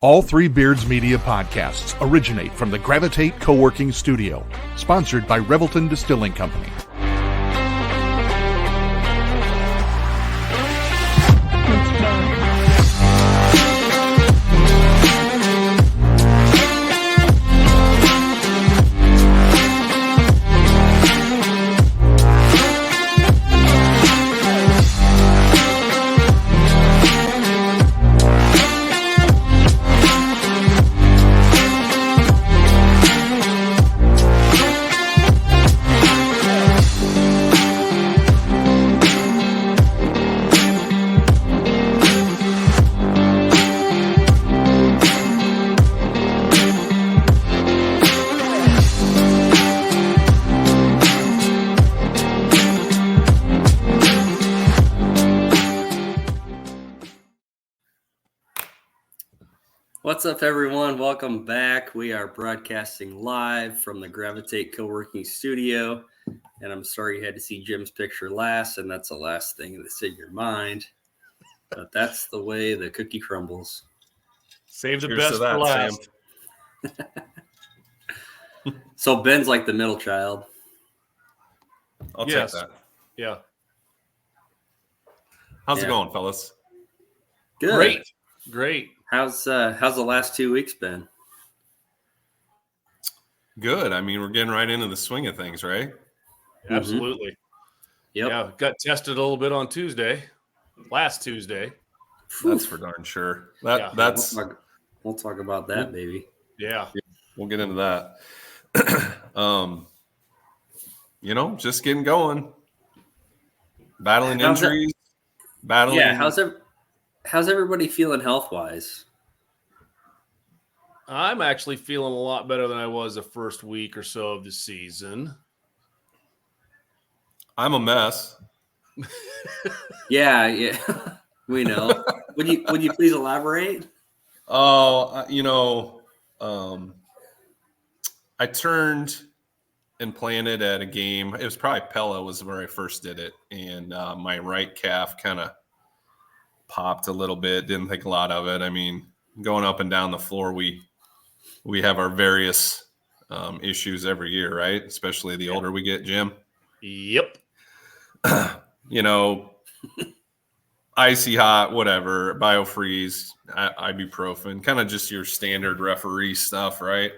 All Three Beards Media podcasts originate from the Gravitate Co-working Studio, sponsored by Revelton Distilling Company. What's up, everyone? Welcome back. We are broadcasting live from the Gravitate Co-working Studio, and I'm sorry you had to see Jim's picture last, and that's the last thing that's in your mind. But that's the way the cookie crumbles. Save the best for last. So Ben's like the middle child. I'll take that. Yeah. How's it going, fellas? Good. Great. How's the last 2 weeks been? Good. I mean, we're getting right into the swing of things, right? Absolutely. Yep. Yeah, got tested a little bit on last Tuesday. That's for darn sure. That's we'll talk about that, baby. Yeah. We'll get into that. Just getting going. Battling injuries. Yeah, how's everybody feeling health-wise? I'm actually feeling a lot better than I was the first week or so of the season. I'm a mess. Yeah. We know. Would you please elaborate? Oh, I turned and planted at a game. It was probably Pella was where I first did it. And my right calf kind of popped a little bit. Didn't think a lot of it. I mean, going up and down the floor, we have our various issues every year, right? Especially the older we get, Jim. Yep. Icy hot, whatever, biofreeze, ibuprofen, kind of just your standard referee stuff, right?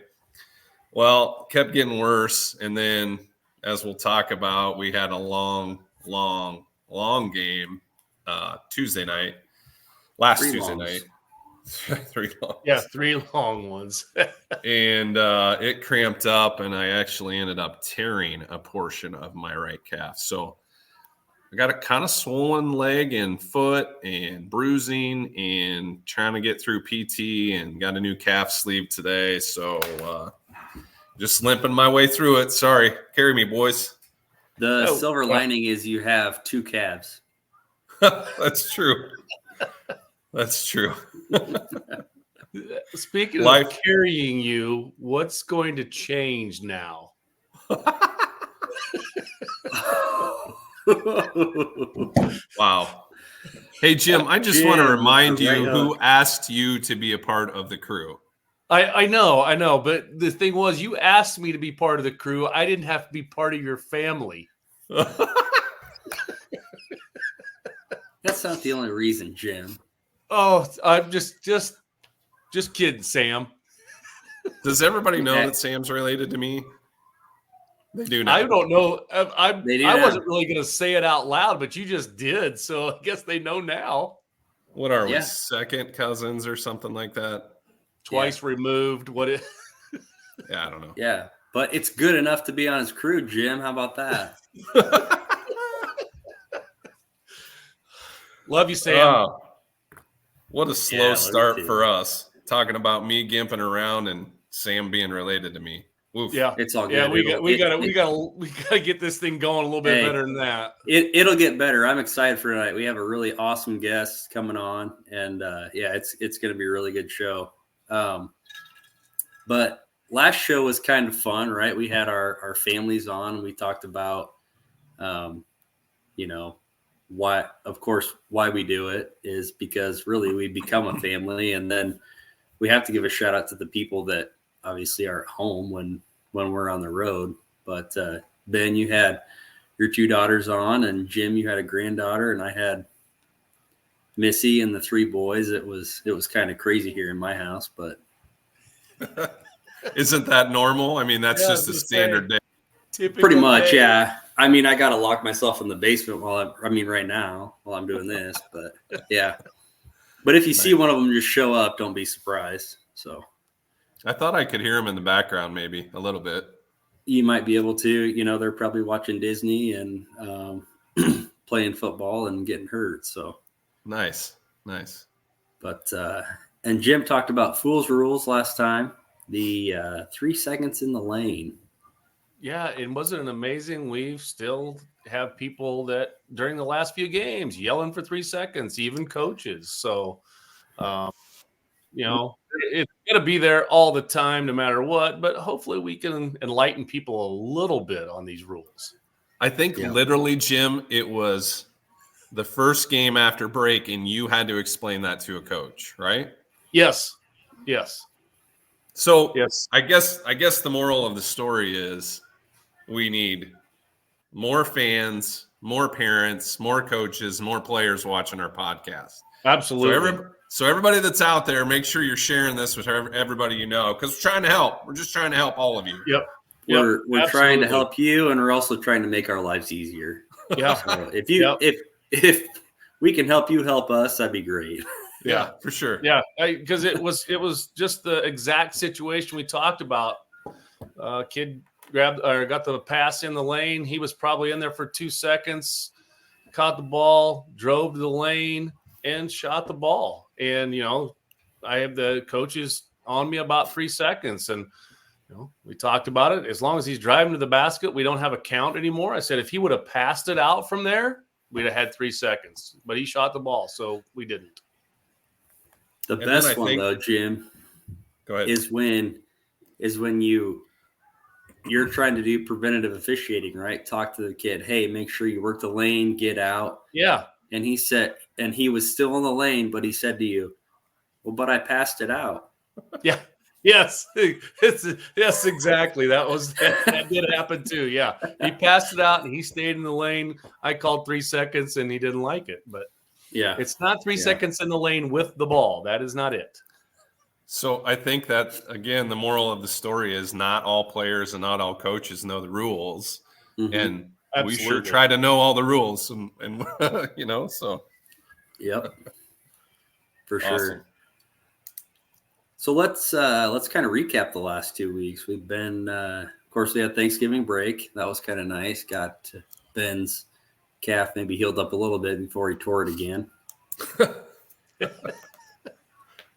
Well, kept getting worse. And then, as we'll talk about, we had a long game Tuesday night. Tuesday night. 3 long. Yeah, 3 long ones. And it cramped up, and I actually ended up tearing a portion of my right calf. So I got a kind of swollen leg and foot and bruising and trying to get through PT and got a new calf sleeve today. So just limping my way through it. Sorry. Carry me, boys. The silver lining is you have 2 calves. That's true. That's true. Speaking of carrying you, what's going to change now? Wow. Hey, Jim, I just want to remind you who asked you to be a part of the crew. I know. But the thing was, you asked me to be part of the crew. I didn't have to be part of your family. That's not the only reason, Jim. Oh, I'm just kidding, Sam. Does everybody know that Sam's related to me? They do now. I don't know. I wasn't really going to say it out loud, but you just did. So I guess they know now. What are we, second cousins or something like that? Twice removed. Yeah, I don't know. Yeah, but it's good enough to be on his crew, Jim. How about that? Love you, Sam. What a slow start for us. Talking about me gimping around and Sam being related to me. Oof. Yeah, it's all good. Yeah, we gotta get this thing going a little bit better than that. It'll get better. I'm excited for tonight. We have a really awesome guest coming on, and it's going to be a really good show. But last show was kind of fun, right? We had our families on, and we talked about, why we do it is because really we become a family, and then we have to give a shout out to the people that obviously are at home when we're on the road. But Ben, you had your 2 daughters on, and Jim, you had a granddaughter, and I had Missy and the 3 boys. It was kind of crazy here in my house, but isn't that normal? I mean, that's just a standard day. Pretty much, yeah. I mean, I got to lock myself in the basement right now while I'm doing this, but yeah. But if you see one of them just show up, don't be surprised. So I thought I could hear them in the background, maybe a little bit. You might be able to, you know, they're probably watching Disney and playing football and getting hurt. So nice. But and Jim talked about Fool's Rules last time. The 3 seconds in the lane. Yeah, it wasn't amazing. We still have people that during the last few games yelling for 3 seconds, even coaches. So, you know, it's going to be there all the time, no matter what. But hopefully we can enlighten people a little bit on these rules. I think literally, Jim, it was the first game after break, and you had to explain that to a coach, right? Yes. So yes. I guess the moral of the story is we need more fans, more parents, more coaches, more players watching our podcast. Absolutely. So everybody that's out there, make sure you're sharing this with everybody you know, because we're trying to help. We're just trying to help all of you. Yep. We're trying to help you, and we're also trying to make our lives easier. Yeah. So if we can help you help us, that'd be great. Yeah, for sure. Yeah, because it was just the exact situation we talked about. Kid got the pass in the lane. He was probably in there for 2 seconds, caught the ball, drove to the lane, and shot the ball. And, you know, I have the coaches on me about 3 seconds. And, you know, we talked about it. As long as he's driving to the basket, we don't have a count anymore. I said if he would have passed it out from there, we'd have had 3 seconds. But he shot the ball, so we didn't. The best one, though, Jim, go ahead, is when you're trying to do preventative officiating, right? Talk to the kid. Hey, make sure you work the lane, get out. Yeah. And he said, and he was still in the lane, but he said to you, well, but I passed it out. Yeah. Yes. Yes, exactly. That did happen too. Yeah. He passed it out and he stayed in the lane. I called 3 seconds and he didn't like it, but yeah, it's not 3 seconds in the lane with the ball. That is not it. So I think that, again, the moral of the story is not all players and not all coaches know the rules. Mm-hmm. And we sure try to know all the rules and you know, so. Yep. For sure. So let's kind of recap the last 2 weeks. We've been, of course, we had Thanksgiving break. That was kind of nice. Got Ben's calf maybe healed up a little bit before he tore it again.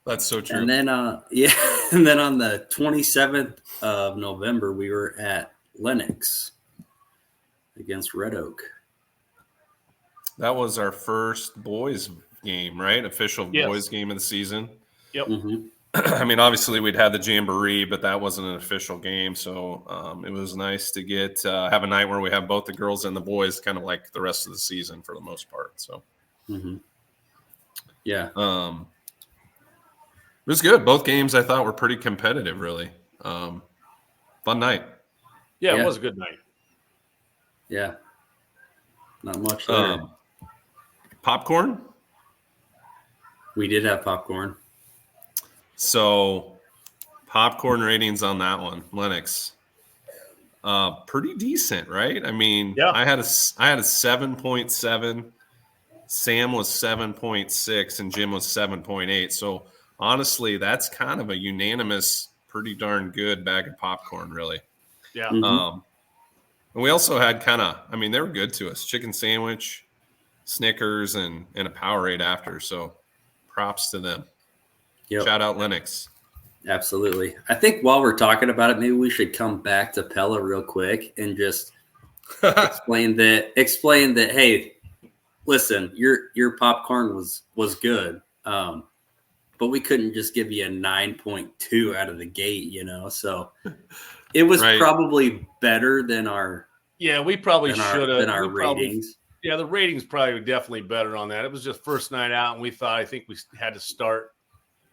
That's so true. And then, and then on the 27th of November, we were at Lenox against Red Oak. That was our first boys game, right? Official boys game of the season. Yep. Mm-hmm. I mean, obviously we'd had the Jamboree, but that wasn't an official game. So it was nice to get have a night where we have both the girls and the boys, kind of like the rest of the season for the most part. So, yeah. It was good. Both games I thought were pretty competitive, really. Fun night. Yeah, it was a good night. Yeah. Not much there. Popcorn? We did have popcorn. So popcorn ratings on that one, Lenox. Pretty decent, right? I mean, I had a 7.7. Sam was 7.6 and Jim was 7.8. So honestly, that's kind of a unanimous, pretty darn good bag of popcorn, really. Yeah. And we also had they were good to us. Chicken sandwich, Snickers, and a Powerade after. So props to them. Yep. Shout out Lenox. Absolutely. I think while we're talking about it, maybe we should come back to Pella real quick and just explain that, hey, listen, your popcorn was good. But we couldn't just give you a 9.2 out of the gate, you know. So it was probably better than our we probably should have than our ratings. The ratings probably were definitely better on that. It was just first night out, and I think we had to start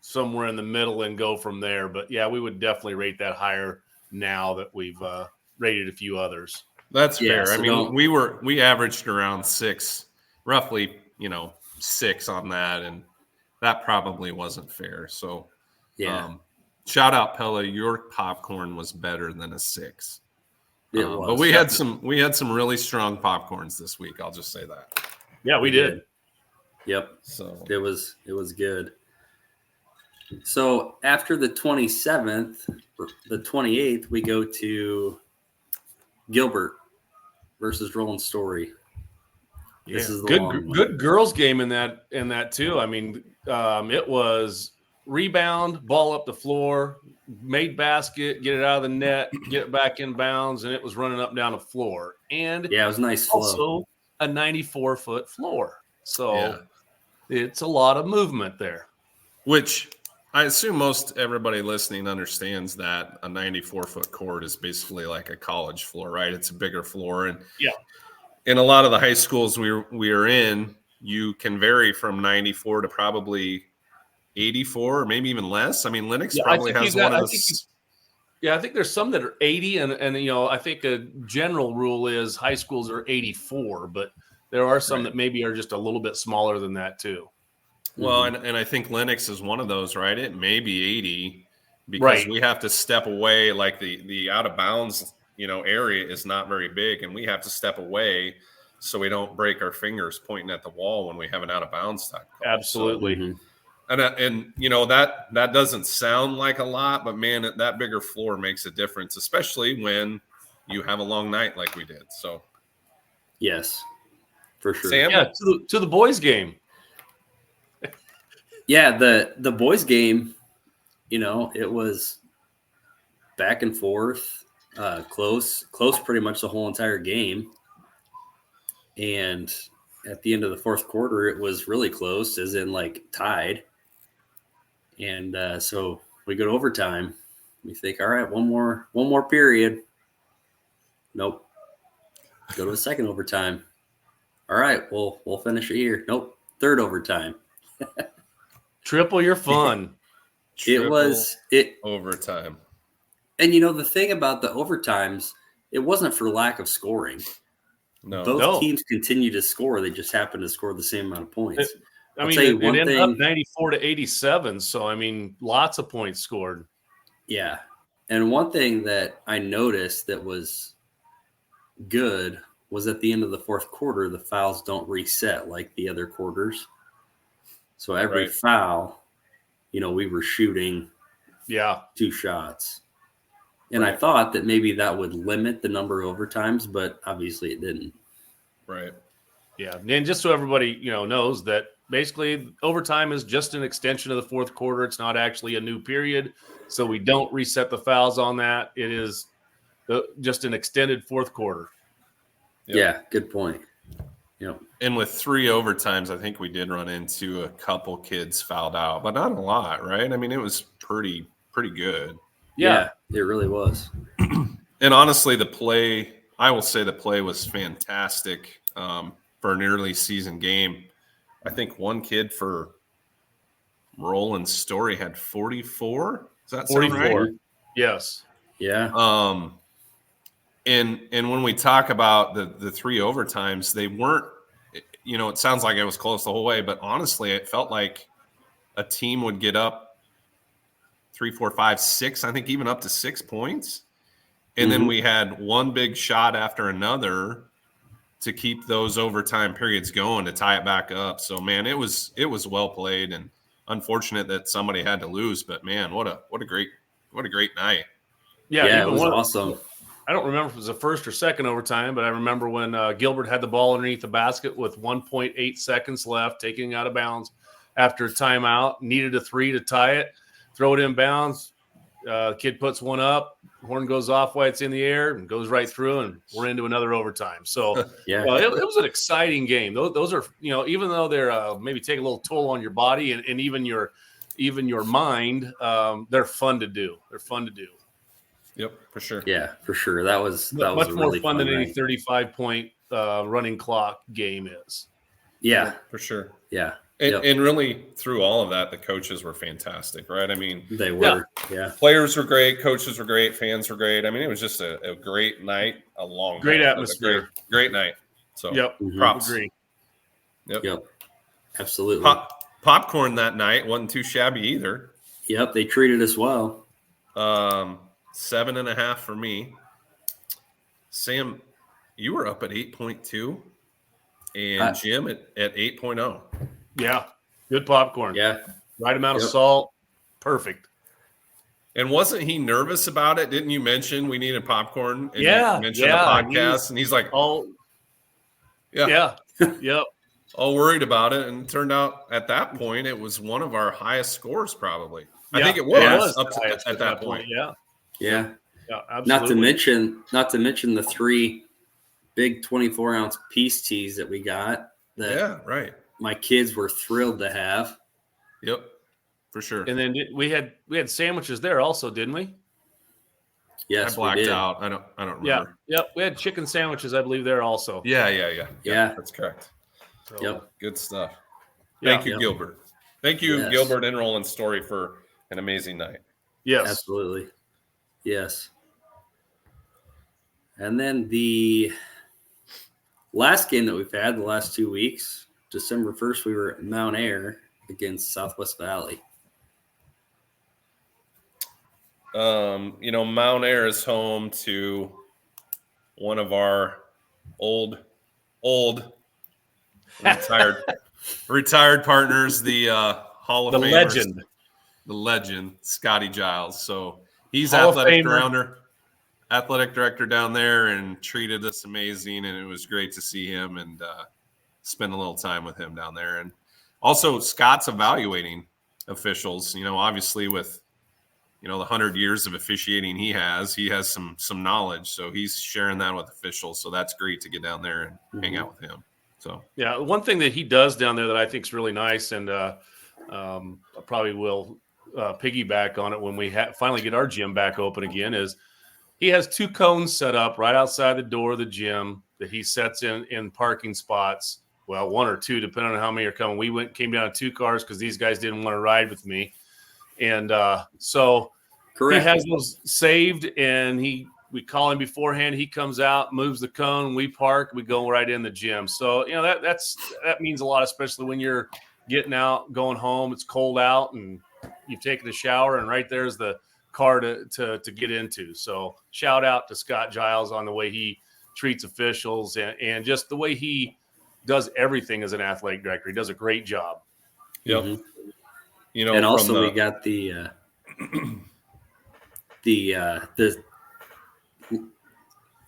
somewhere in the middle and go from there. But yeah, we would definitely rate that higher now that we've rated a few others. That's fair. So I mean, we averaged around 6, roughly, 6 on that, and that probably wasn't fair. So, shout out Pella, your popcorn was better than a 6. It was. But we had some really strong popcorns this week. I'll just say that. Yeah, we did. Yep. So it was good. So after the 27th, the 28th, we go to Gilbert versus Rolling Story. This is the good girls game in that too. I mean, it was rebound, ball up the floor, made basket, get it out of the net, get it back in bounds, and it was running up and down the floor. And it was nice flow. Also a 94-foot floor. So it's a lot of movement there. Which I assume most everybody listening understands that a 94-foot court is basically like a college floor, right? It's a bigger floor. And in a lot of the high schools we are in, you can vary from 94 to probably 84 or maybe even less. I mean, Lennox probably has one of those. I think there's some that are 80, and I think a general rule is high schools are 84, but there are some that maybe are just a little bit smaller than that too. Well, and I think Lennox is one of those, right? It may be 80 because we have to step away, like the out of bounds, area is not very big, and we have to step away so we don't break our fingers pointing at the wall when we have an out of bounds type call. Absolutely. So, and that doesn't sound like a lot, but man, that bigger floor makes a difference, especially when you have a long night like we did. So, yes, for sure. Sam? Yeah, to the boys' game. Yeah, the boys' game, it was back and forth, close pretty much the whole entire game. And at the end of the fourth quarter, it was really close, as in like tied. And so we go to overtime. We think, all right, one more period. Nope. Go to a second overtime. All right, we'll finish it here. Nope. Third overtime. Triple your fun. It was overtime. And the thing about the overtimes, it wasn't for lack of scoring. No. Both teams continue to score. They just happen to score the same amount of points. It ended up 94 to 87. So, lots of points scored. Yeah. And one thing that I noticed that was good was at the end of the fourth quarter, the fouls don't reset like the other quarters. So every foul, we were shooting 2 shots. And I thought that maybe that would limit the number of overtimes, but obviously it didn't. Right. Yeah. And just so everybody, knows that basically overtime is just an extension of the fourth quarter. It's not actually a new period. So we don't reset the fouls on that. It is just an extended fourth quarter. Yep. Yeah. Good point. And with 3 overtimes, I think we did run into a couple kids fouled out, but not a lot, right? it was pretty good. Yeah, it really was. And honestly, I will say the play was fantastic for an early season game. I think one kid for Rolling Story had 44. Does that sound right? Yes. Yeah. And when we talk about the 3 overtimes, they weren't, it sounds like it was close the whole way, but honestly, it felt like a team would get up 3, 4, 5, 6, I think even up to 6 points. And then we had one big shot after another to keep those overtime periods going to tie it back up. So, man, it was well played, and unfortunate that somebody had to lose, but man, what a great night. Yeah, it was awesome. I don't remember if it was the first or second overtime, but I remember when Gilbert had the ball underneath the basket with 1.8 seconds left, taking out of bounds after a timeout, needed a 3 to tie it, throw it in bounds. Kid puts one up, horn goes off while it's in the air and goes right through, and we're into another overtime. So it was an exciting game. Those are, even though they're maybe take a little toll on your body and even your mind, they're fun to do. Yep, for sure. Yeah, for sure. That was much more really fun than night. any 35-point running clock game is. Yeah, for sure. Yeah. And really, through all of that, the coaches were fantastic, right? I mean, They were, yeah. Players were great, coaches were great, fans were great. I mean, it was just a great night, a long Great night, atmosphere. but a great night. So, Yep. props. Agree. Yep. Absolutely. Popcorn that night wasn't too shabby either. Yep, they treated us well. 7.5 for me. Sam, you were up at 8.2, and Jim at 8.0. Yeah. Good popcorn. Yeah. Right amount of salt. Perfect. And wasn't he nervous about it? Didn't you mention we needed popcorn? And Yeah. you mentioned the podcast, and he's like, "Oh, yeah. Yep. All worried about it." And it turned out at that point, it was one of our highest scores, probably. I think it was up to at that point. Yeah. Yeah. Yeah. Absolutely. Not to mention the 3 big 24-ounce piece teas that we got. That right. My kids were thrilled to have. Yep, for sure. And then we had sandwiches there also, didn't we? Yes, I blacked out. I don't remember. Yeah. Yep. We had chicken sandwiches, I believe, there also. Yeah. That's correct. So, Yep. Good stuff. Yeah. Thank you, Gilbert. Thank you, Gilbert and Roland Story, for an amazing night. Yes. Absolutely. Yes. And then the last game that we've had the last 2 weeks, December 1st, we were at Mount Air against Southwest Valley. Mount Air is home to one of our old retired partners, the Hall of Famers, the legend, Scotty Giles. So he's athletic director down there, and treated us amazing, and it was great to see him and spend a little time with him down there. And also, Scott's evaluating officials. Obviously with the 100 years of officiating he has some knowledge, so he's sharing that with officials. So that's great to get down there and hang out with him. So yeah, one thing that he does down there that I think is really nice, and I probably will piggyback on it when we finally get our gym back open again, is he has 2 cones set up right outside the door of the gym that he sets in parking spots. Well, 1 or 2, depending on how many are coming. We came down in 2 cars because these guys didn't want to ride with me. And so Correct. He has those saved, and we call him beforehand. He comes out, moves the cone, we park, we go right in the gym. So, that means a lot, especially when you're getting out, going home, it's cold out, and you've taken a shower, and right there's the car to get into. So shout out to Scott Giles on the way he treats officials and just the way he does everything as an athletic director. He does a great job. Yep. Mm-hmm. And also we got the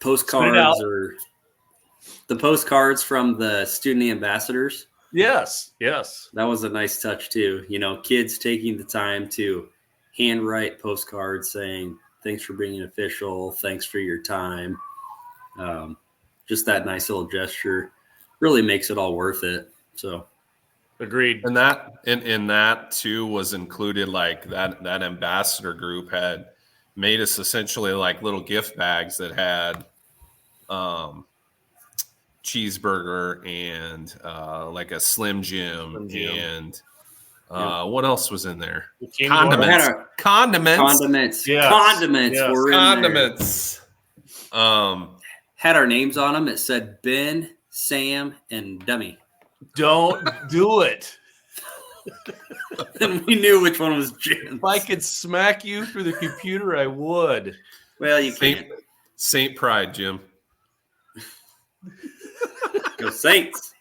postcards or the postcards from the student ambassadors. Yes. That was a nice touch too. Kids taking the time to handwrite postcards saying, "Thanks for being an official. Thanks for your time." Just that nice little gesture really makes it all worth it. So agreed. And that too was included, like that ambassador group had made us essentially like little gift bags that had cheeseburger and like a Slim Jim. And what else was in there? Condiments. Yes. Condiments were in Condiments. there. Had our names on them. It said Ben, Sam, and Dummy. Don't do it. And we knew which one was Jim. If I could smack you through the computer, I would. Well, you can't. Saint Pride, Jim. Go Saints.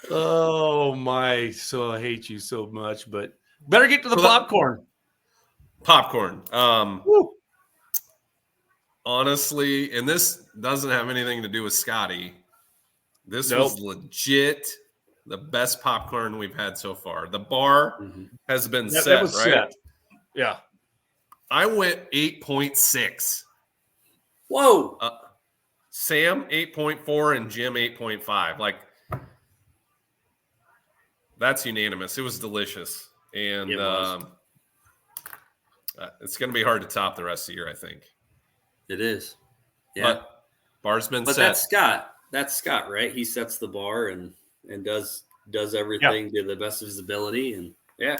Oh my! So I hate you so much, but better get to the popcorn. Popcorn. Honestly, and this doesn't have anything to do with Scotty. This was legit the best popcorn we've had so far. The bar has been set, right? Set. Yeah. I went 8.6. Whoa. Sam 8.4 and Jim 8.5. Like, that's unanimous. It was delicious. And it's going to be hard to top the rest of the year, I think. It is. Yeah. But bar's been set. That's Scott, right? He sets the bar and and does everything to the best of his ability. And yeah,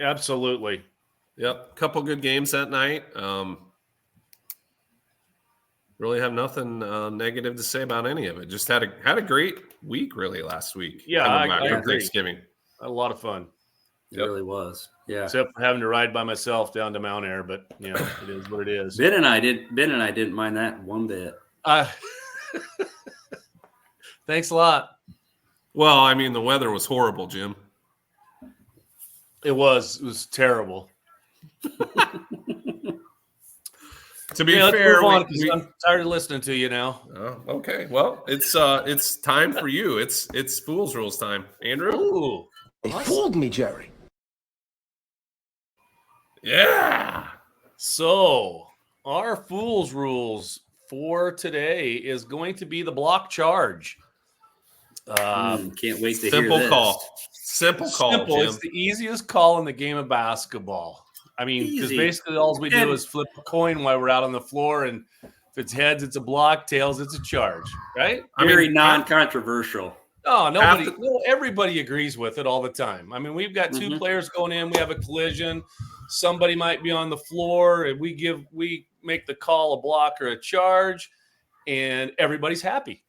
absolutely. Yep. Couple good games that night. Really have nothing negative to say about any of it. Just had a great week really last week. Yeah, coming back I from agree. Thanksgiving. A lot of fun. it really was. Yeah. Except for having to ride by myself down to Mount Air, but it is what it is. Ben and I didn't mind that one bit. Thanks a lot. Well, I mean, the weather was horrible, Jim. It was terrible. To be let's fair, move on, I'm tired of listening to you now. Oh, okay. Well, it's time for you. It's Fool's Rules time. Andrew? Ooh. They fooled me, Jerry. Yeah. So our Fool's Rules for today is going to be the block charge. Can't wait to hear Simple this. call. Simple call, Simple. Jim. It's the easiest call in the game of basketball. I mean, because Easy. basically all we do is flip a coin while we're out on the floor, and if it's heads, it's a block. Tails, it's a charge. Right? Very non-controversial. Oh, everybody agrees with it all the time. I mean, we've got two players going in. We have a collision. Somebody might be on the floor, and we make the call a block or a charge, and everybody's happy.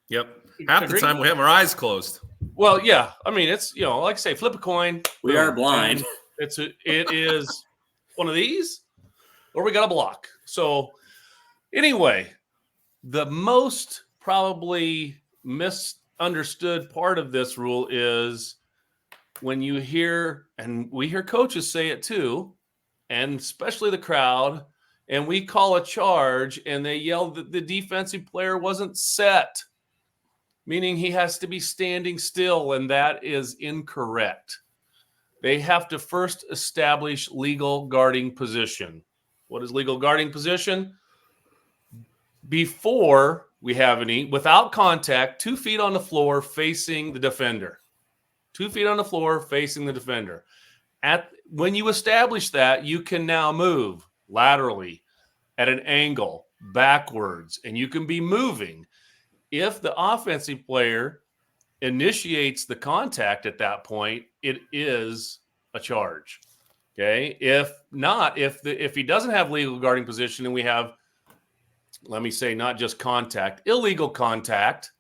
Yep. Half the time we have our eyes closed. Well, yeah. I mean, it's like I say, flip a coin. We are blind. It is one of these, or we got a block. So anyway, the most probably misunderstood part of this rule is when you hear, and we hear coaches say it too, and especially the crowd, and we call a charge and they yell that the defensive player wasn't set, meaning he has to be standing still, and that is incorrect. They have to first establish legal guarding position. What is legal guarding position? Before we have any, without contact, 2 feet on the floor facing the defender. 2 feet on the floor facing the defender. When you establish that, you can now move laterally at an angle, backwards, and you can be moving. If the offensive player initiates the contact at that point, it is a charge. Okay. If not, if he doesn't have legal guarding position and we have, let me say, not just contact, illegal contact,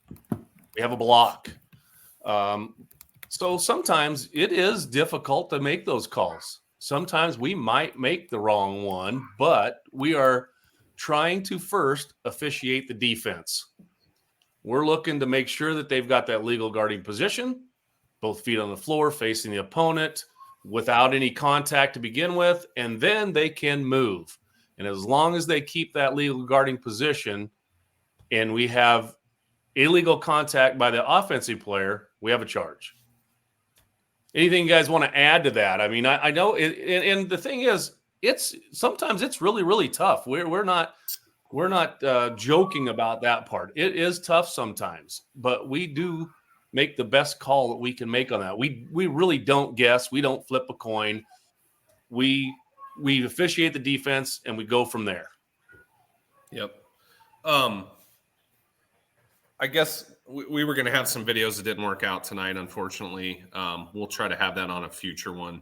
we have a block. So sometimes it is difficult to make those calls. Sometimes we might make the wrong one, but we are trying to first officiate the defense. We're looking to make sure that they've got that legal guarding position, both feet on the floor facing the opponent without any contact to begin with, and then they can move. And as long as they keep that legal guarding position and we have illegal contact by the offensive player, we have a charge. Anything you guys want to add to that? I mean, I know, and the thing is, sometimes it's really, really tough. We're not joking about that part. It is tough sometimes, but we do make the best call that we can make on that. We really don't guess. We don't flip a coin. We officiate the defense and we go from there. Yep. I guess we were going to have some videos that didn't work out tonight, unfortunately. We'll try to have that on a future one.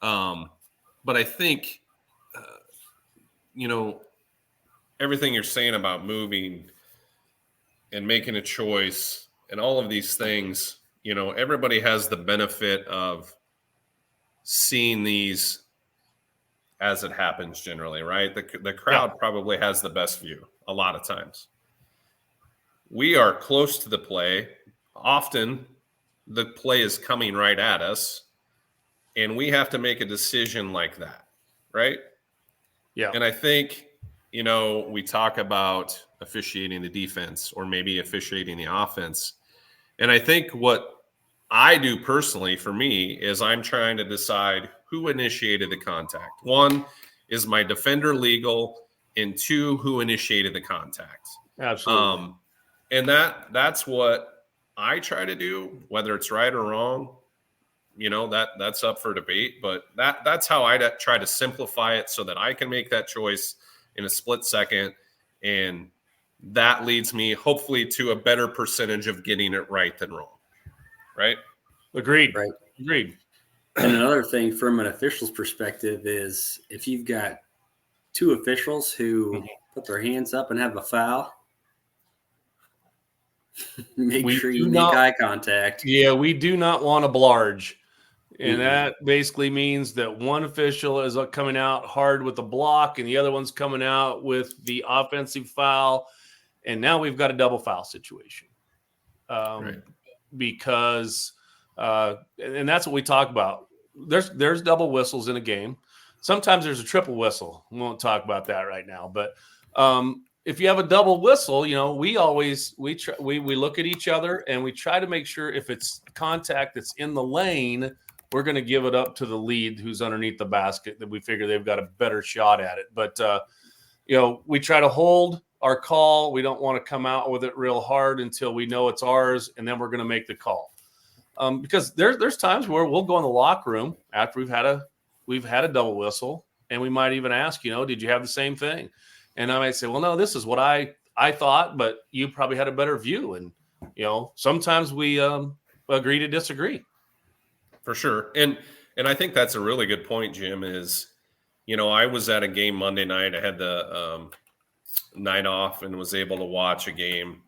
But I think, everything you're saying about moving and making a choice and all of these things, everybody has the benefit of seeing these as it happens generally, right? The crowd probably has the best view a lot of times. We are close to the play. Often the play is coming right at us, and we have to make a decision like that, right? Yeah. And I think, we talk about officiating the defense or maybe officiating the offense. And I think what I do personally for me is I'm trying to decide who initiated the contact. 1, is my defender legal? And 2, who initiated the contact? Absolutely. And that's what I try to do, whether it's right or wrong. That's up for debate, but that's how I try to simplify it so that I can make that choice in a split second and that leads me hopefully to a better percentage of getting it right than wrong. Right? Agreed. Right. Agreed. And another thing from an official's perspective is if you've got two officials who put their hands up and have a foul, make sure you make eye contact. Yeah, we do not want a blarge. And that basically means that one official is coming out hard with the block and the other one's coming out with the offensive foul. And now we've got a double foul situation. Right. Because and that's what we talk about. There's double whistles in a game. Sometimes there's a triple whistle. We won't talk about that right now. But if you have a double whistle, we look at each other and we try to make sure if it's contact that's in the lane, we're going to give it up to the lead who's underneath the basket that we figure they've got a better shot at it. But, we try to hold our call. We don't want to come out with it real hard until we know it's ours, and then we're going to make the call. Because there's times where we'll go in the locker room after we've had a double whistle, and we might even ask, did you have the same thing? And I might say, well, no, this is what I thought, but you probably had a better view. And, sometimes we agree to disagree. For sure. And I think that's a really good point, Jim, is, I was at a game Monday night. I had the night off and was able to watch a game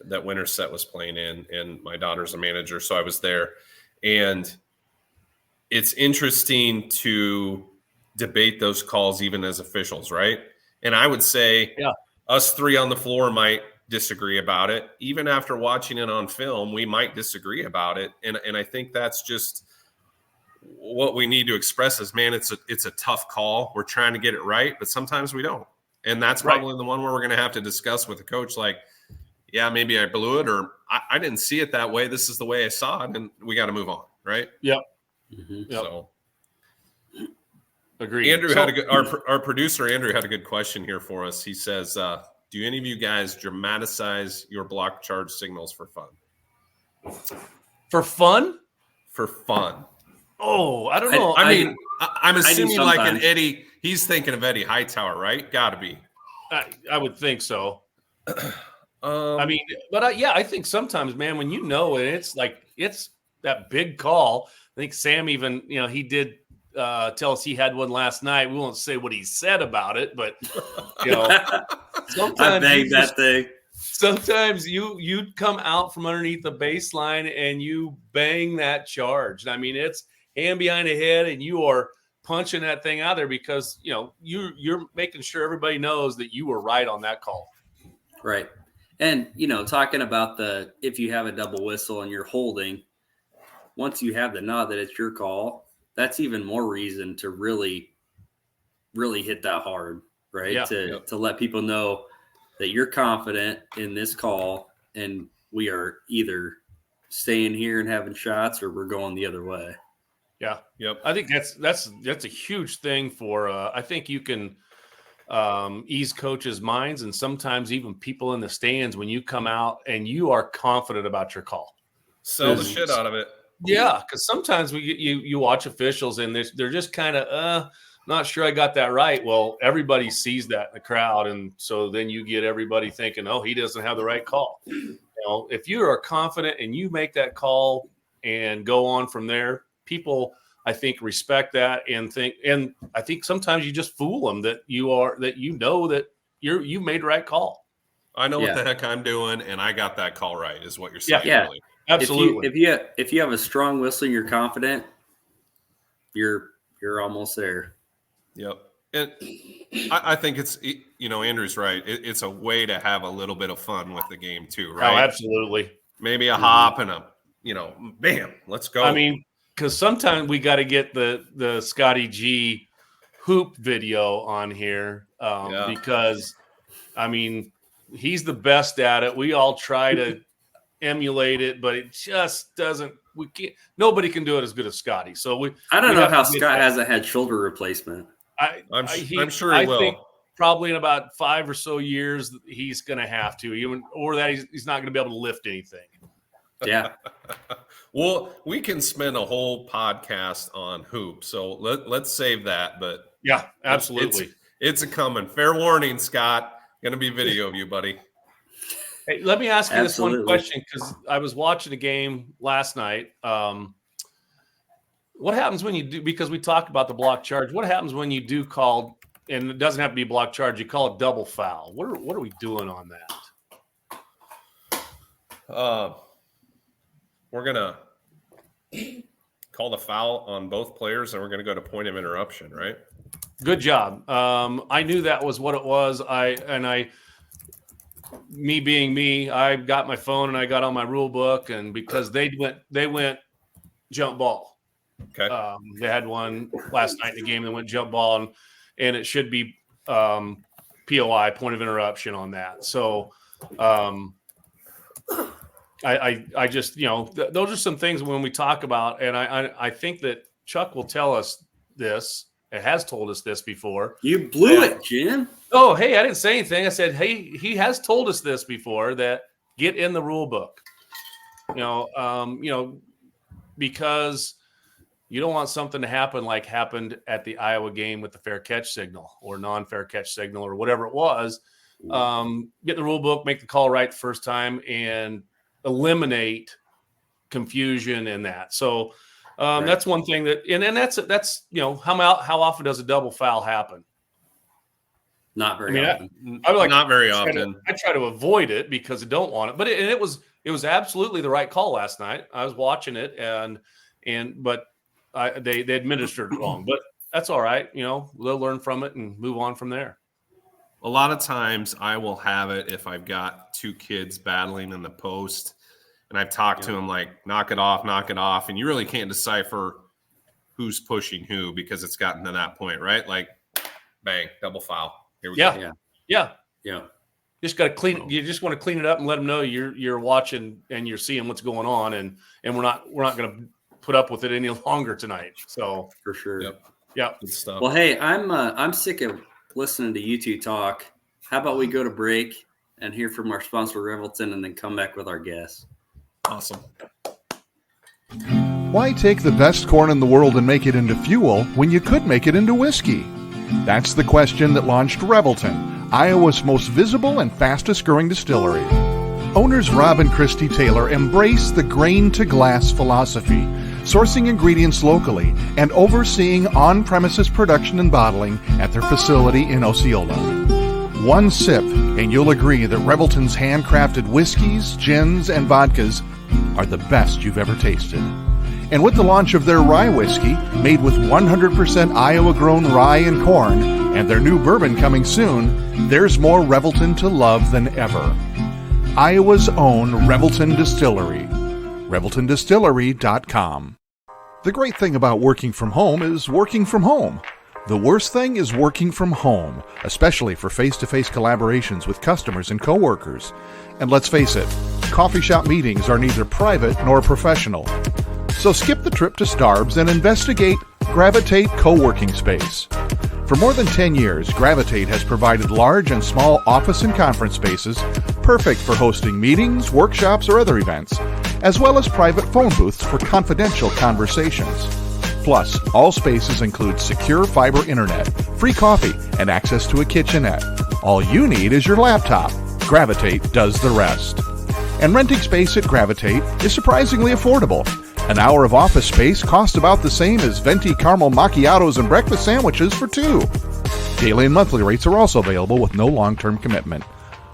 that Winterset was playing in, and my daughter's a manager, so I was there. And it's interesting to debate those calls even as officials, right? And I would say us three on the floor might disagree about it. Even after watching it on film, we might disagree about it. And I think that's just what we need to express is, man, it's a tough call. We're trying to get it right, but sometimes we don't. And that's probably the one where we're going to have to discuss with the coach, like, yeah, maybe I blew it, or I didn't see it that way. This is the way I saw it, and we got to move on, right? Yep. Mm-hmm. So, agreed. Andrew had our producer Andrew had a good question here for us. He says, "Do any of you guys dramatize your block charge signals for fun?" For fun? For fun. Oh, I don't know. I'm assuming like an Eddie. He's thinking of Eddie Hightower, right? Got to be. I would think so. I think sometimes, man, when it's that big call. I think Sam even, he did tell us he had one last night. We won't say what he said about it, but sometimes I banged that thing. Sometimes you come out from underneath the baseline and you bang that charge. I mean, it's hand behind the head, and you are punching that thing out there because you're making sure everybody knows that you were right on that call. Right. And, talking about if you have a double whistle and you're holding, once you have the nod that it's your call, that's even more reason to really, really hit that hard, right? Yeah. To let people know that you're confident in this call and we are either staying here and having shots or we're going the other way. Yeah. Yep. I think that's a huge thing for I think you can ease coaches' minds and sometimes even people in the stands when you come out and you are confident about your call. Sell the shit out of it. Yeah, because sometimes you watch officials and they're just kind of not sure I got that right. Well, everybody sees that in the crowd, and so then you get everybody thinking, oh, he doesn't have the right call. If you are confident and you make that call and go on from there, people, I think, respect that and I think sometimes you just fool them that you made the right call. I know what the heck I'm doing, and I got that call right, is what you're saying. Yeah. Really. Absolutely. If you have a strong whistle and you're confident, you're almost there. Yep. And I think it's, Andrew's right. It's a way to have a little bit of fun with the game too, right? Oh, absolutely. Maybe a hop and bam, let's go. I mean, because sometimes we got to get the Scotty G hoop video on here because, I mean, he's the best at it. We all try to emulate it, but it just doesn't. We can't. Nobody can do it as good as Scotty. So I don't know how Scott hasn't had shoulder replacement. I'm sure he will. Think probably in about 5 or so years he's going to have to. He's not going to be able to lift anything. Yeah. Well, we can spend a whole podcast on hoop, so let's save that. But yeah, absolutely, it's a coming. Fair warning, Scott. Gonna be video of you, buddy. Hey, let me ask you this one Absolutely. question, because I was watching a game last night. What happens when you do, because we talked about the block charge, what happens when you do call, and it doesn't have to be block charge, you call it double foul? What are we doing on that? We're gonna call the foul on both players, and we're gonna go to point of interruption, right? Good job. I knew that was what it was. Me being me, I got my phone and I got on my rule book, and because they went jump ball. Okay. They had one last night in the game that went jump ball, and it should be POI, point of interruption, on that. So I just, those are some things when we talk about, and I think that Chuck will tell us this. It has told us this before. You blew it, Jim. Oh, hey, I didn't say anything. I said, hey, he has told us this before, that get in the rule book. Because you don't want something to happen like happened at the Iowa game with the fair catch signal or non-fair catch signal or whatever it was. Get the rule book, make the call right the first time, and eliminate confusion in that. So Right. that's one thing that, and that's how often does a double foul happen? Not very often. Not very often. I try to avoid it because I don't want it. But it was absolutely the right call last night. I was watching it, but they administered it wrong. But that's all right. They'll learn from it and move on from there. A lot of times I will have it if I've got two kids battling in the post, and I've talked to them like, knock it off. And you really can't decipher who's pushing who because it's gotten to that point, right? Like, bang, double foul. Here we go. Yeah. Just got to clean. You just want to clean it up and let them know you're watching and you're seeing what's going on, and we're not going to put up with it any longer tonight. So for sure. Yep. Good stuff. Well, hey, I'm sick of listening to you two talk. How about we go to break and hear from our sponsor, Revelton, and then come back with our guests? Awesome. Why take the best corn in the world and make it into fuel when you could make it into whiskey? That's the question that launched Revelton, Iowa's most visible and fastest growing distillery. Owners Rob and Christy Taylor embrace the grain-to-glass philosophy, sourcing ingredients locally and overseeing on-premises production and bottling at their facility in Osceola. One sip, and you'll agree that Revelton's handcrafted whiskeys, gins, and vodkas are the best you've ever tasted. And with the launch of their rye whiskey, made with 100% Iowa-grown rye and corn, and their new bourbon coming soon, there's more Revelton to love than ever. Iowa's own Revelton Distillery. ReveltonDistillery.com. The great thing about working from home is working from home. The worst thing is working from home, especially for face-to-face collaborations with customers and coworkers. And let's face it, coffee shop meetings are neither private nor professional. So skip the trip to Starbs and investigate Gravitate Co-working Space. For more than 10 years, Gravitate has provided large and small office and conference spaces perfect for hosting meetings, workshops, or other events, as well as private phone booths for confidential conversations. Plus, all spaces include secure fiber internet, free coffee, and access to a kitchenette. All you need is your laptop. Gravitate does the rest. And renting space at Gravitate is surprisingly affordable. An hour of office space costs about the same as venti caramel macchiatos and breakfast sandwiches for two. Daily and monthly rates are also available with no long-term commitment.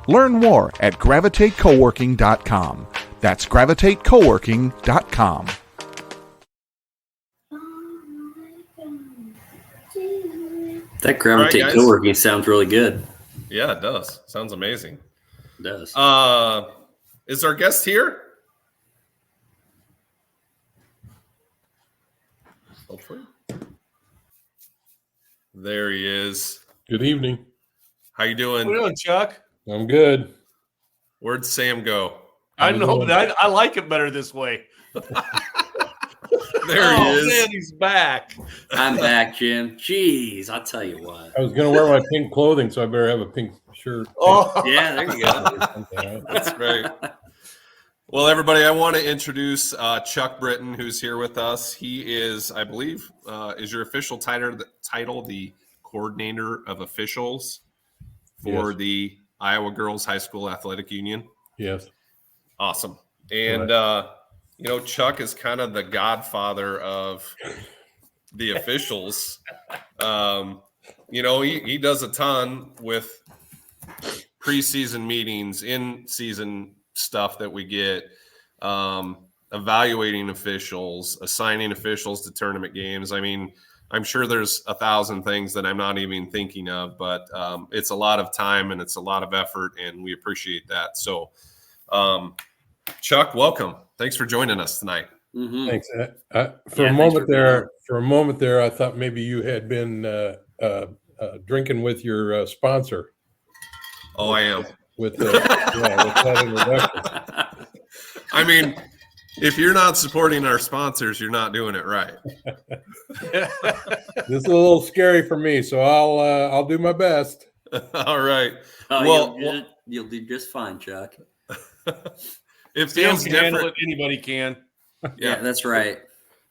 Learn more at gravitatecoworking.com. That's gravitatecoworking.com. That Gravitate All right, Co-working sounds really good. Yeah, it does. Sounds amazing. It does. Is our guest here? Hopefully. There he is. Good evening. How you doing? What are you doing, Chuck? I'm good. Where'd Sam go? I know that. I like it better this way. There he is. Man, he's back. I'm back, Jim. Jeez, I'll tell you what. I was going to wear my pink clothing, so I better have a pink shirt. Oh, Yeah, there you go. That's right. Well, everybody, I want to introduce Chuck Brittain, who's here with us. He is, I believe, is your official title the coordinator of officials for Yes. the Iowa Girls High School Athletic Union. Yes. Awesome. And, Chuck is kind of the godfather of the officials. He does a ton with preseason meetings, in-season stuff that we get, evaluating officials, assigning officials to tournament games. I mean, I'm sure there's 1,000 things that I'm not even thinking of, but it's a lot of time and it's a lot of effort, and we appreciate that. So, Chuck, welcome. Thanks for joining us tonight. Mm-hmm. Thanks. For a moment there, I thought maybe you had been drinking with your sponsor. Oh, I am. With that introduction. I mean, if you're not supporting our sponsors, you're not doing it right. This is a little scary for me, so I'll do my best. All right. Oh, you'll do just fine, Chuck. It Sam feels can different. handle it. Anybody can. Yeah, that's right.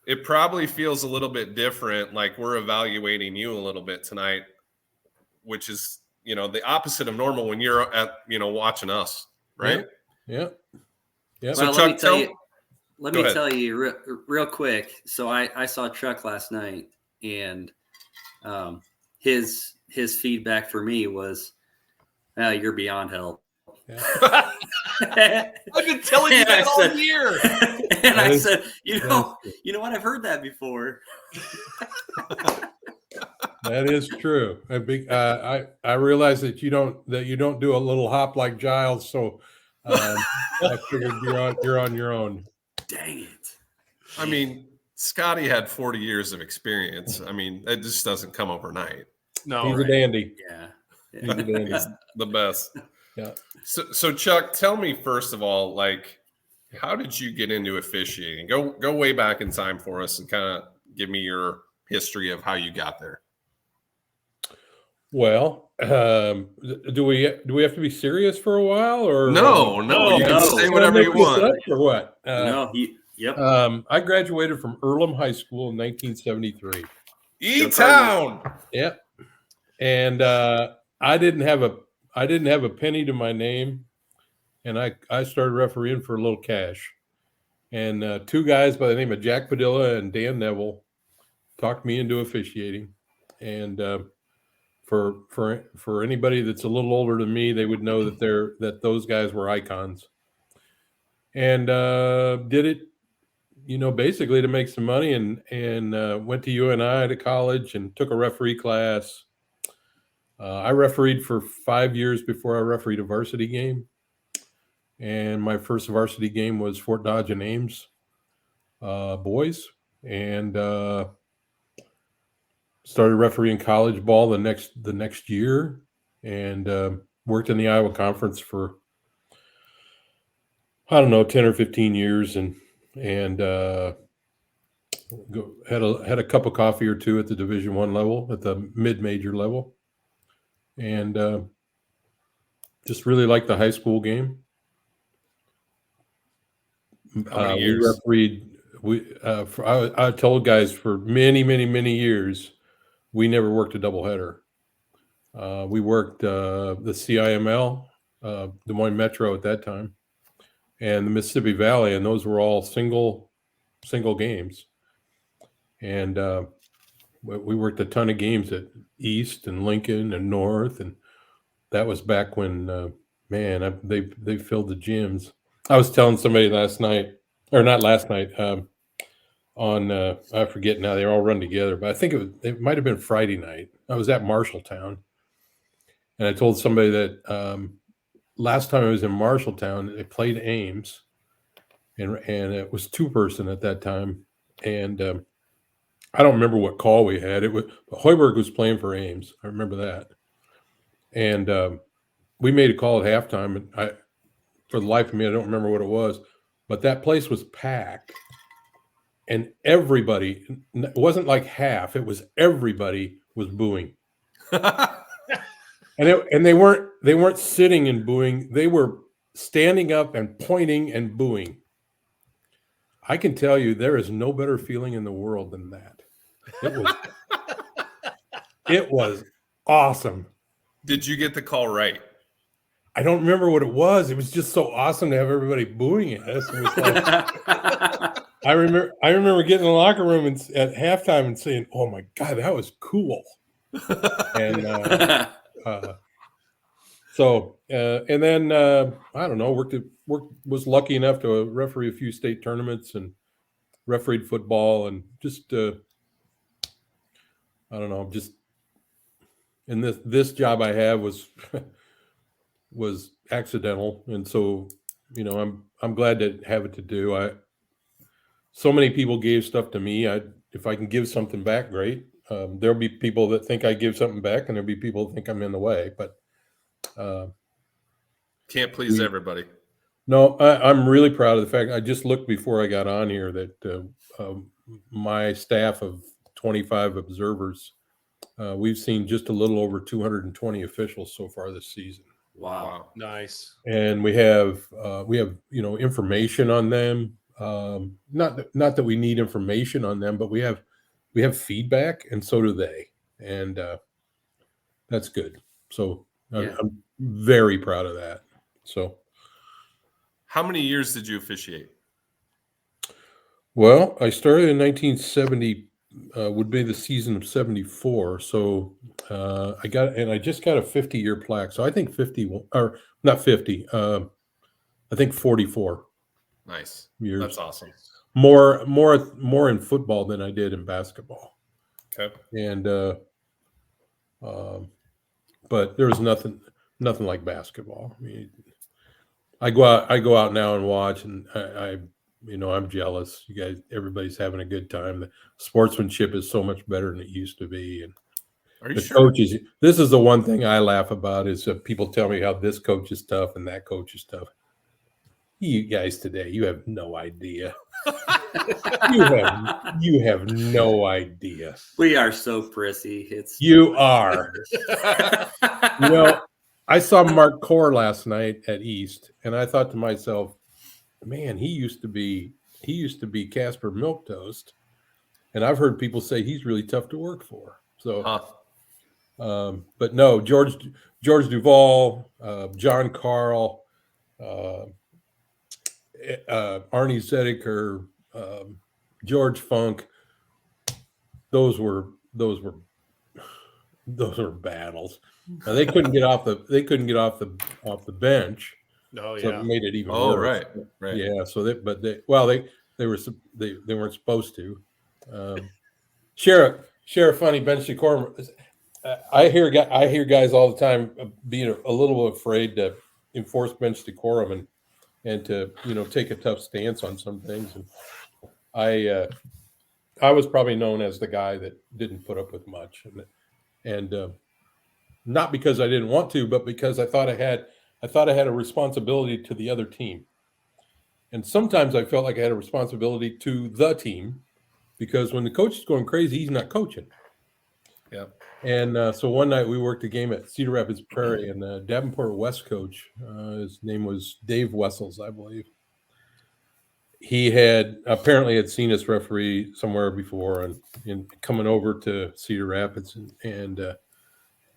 It probably feels a little bit different, like we're evaluating you a little bit tonight, which is, the opposite of normal when you're at, watching us, right? Yeah. Well, So let me Chuck, tell you real quick. So I saw Chuck last night, and his feedback for me was, "You're beyond help." Yeah. I've been telling you that all year. And I said, you know what? I've heard that before. That is true. I realize that you don't do a little hop like Giles, so I figured you're on your own. Dang it! I mean, Scotty had 40 years of experience. I mean, it just doesn't come overnight. No, He's a dandy. Yeah. He's a dandy. He's the best. Yeah. So Chuck, tell me first of all, like, how did you get into officiating? Go way back in time for us and kind of give me your history of how you got there. Well, do we have to be serious for a while, or no, you can say whatever you want. Or what? Yep. I graduated from Earlham High School in 1973. E-Town. Yep. And I didn't have a penny to my name, and I started refereeing for a little cash. And two guys by the name of Jack Padilla and Dan Neville talked me into officiating. And for anybody that's a little older than me, they would know that those guys were icons. And did it, basically to make some money, and went to UNI to college and took a referee class. I refereed for 5 years before I refereed a varsity game. And my first varsity game was Fort Dodge and Ames boys. And started refereeing college ball the next year, and worked in the Iowa Conference for, I don't know, 10 or 15 years, and had a cup of coffee or two at the Division I level, at the mid-major level. And just really liked the high school game. How many years? We refereed. I told guys for many, many, many years, we never worked a doubleheader. We worked the CIML, Des Moines Metro at that time, and the Mississippi Valley, and those were all single games. And we worked a ton of games at East and Lincoln and North, and that was back when they filled the gyms. I was telling somebody last night, or not last night, on I forget now, they all run together, but I think it might have been Friday night. I was at Marshalltown, and I told somebody that last time I was in Marshalltown, they played Ames, and it was 2-person at that time, and I don't remember what call we had. It was Hoiberg was playing for Ames. I remember that. And we made a call at halftime, and for the life of me, I don't remember what it was, but that place was packed, and everybody, it wasn't like half, it was everybody was booing. And they weren't sitting and booing. They were standing up and pointing and booing. I can tell you, there is no better feeling in the world than that. It was awesome. Did you get the call right? I don't remember what it was. It was just so awesome to have everybody booing at us. It was like, I remember getting in the locker room at halftime and saying, "Oh my God, that was cool." And and then I don't know, was lucky enough to referee a few state tournaments and refereed football, and just I don't know, just and this job I have was accidental, and so I'm glad to have it to do. So many people gave stuff to me. If I can give something back, great. There'll be people that think I give something back, and there'll be people that think I'm in the way. But can't please everybody. No, I'm really proud of the fact. I just looked before I got on here that my staff of 25 observers, we've seen just a little over 220 officials so far this season. Wow. Nice. And we have information on them. Not that we need information on them, but we have feedback, and so do they, and that's good. So I'm very proud of that. So, how many years did you officiate? Well, I started in 1970. Would be the season of 74. So I just got a 50-year plaque. So I think 50, or not 50. I think 44. Nice. Years. That's awesome. More in football than I did in basketball. Okay. And but there was nothing like basketball. I mean, I go out now and watch, and I'm jealous. You guys, everybody's having a good time. The sportsmanship is so much better than it used to be. And are you the sure? coaches, this is the one thing I laugh about, is that people tell me how this coach is tough and that coach is tough. You guys today, you have no idea. you have no idea. We are so prissy. You are. I saw Mark Core last night at East, and I thought to myself, man, he used to be Casper Milquetoast, and I've heard people say he's really tough to work for. So, but no, George Duvall, John Carl, Arnie Zedeker, George Funk, those were battles. Now, they couldn't get off the bench. Oh, so yeah. it made it even worse. Right. Yeah. So they weren't supposed to. Share a funny bench decorum. I hear guys all the time being a little afraid to enforce bench decorum and to take a tough stance on some things. And I was probably known as the guy that didn't put up with much, and not because I didn't want to, but because I thought I had a responsibility to the other team. And sometimes I felt like I had a responsibility to the team, because when the coach is going crazy, he's not coaching. Yeah. And so one night we worked a game at Cedar Rapids Prairie, and Davenport West coach, his name was Dave Wessels, I believe. He had seen us referee somewhere before, and coming over to Cedar Rapids, and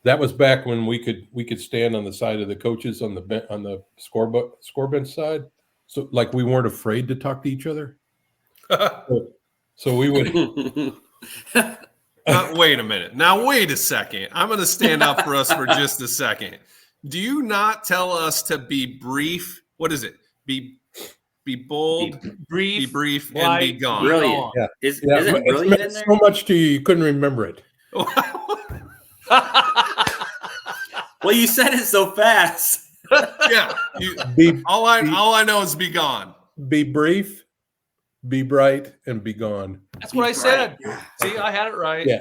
that was back when we could stand on the side of the coaches on the score bench side, so like we weren't afraid to talk to each other. So we would. Wait a minute. Now wait a second. I'm going to stand up for us for just a second. Do you not tell us to be brief? What is it? Be bold, be brief, and be gone. Brilliant. Yeah. Is it brilliant in there? So much to you couldn't remember it. Well, you said it so fast. Yeah. All I know is be gone. Be brief, be bright, and be gone. That's what I said. See, I had it right. Yeah.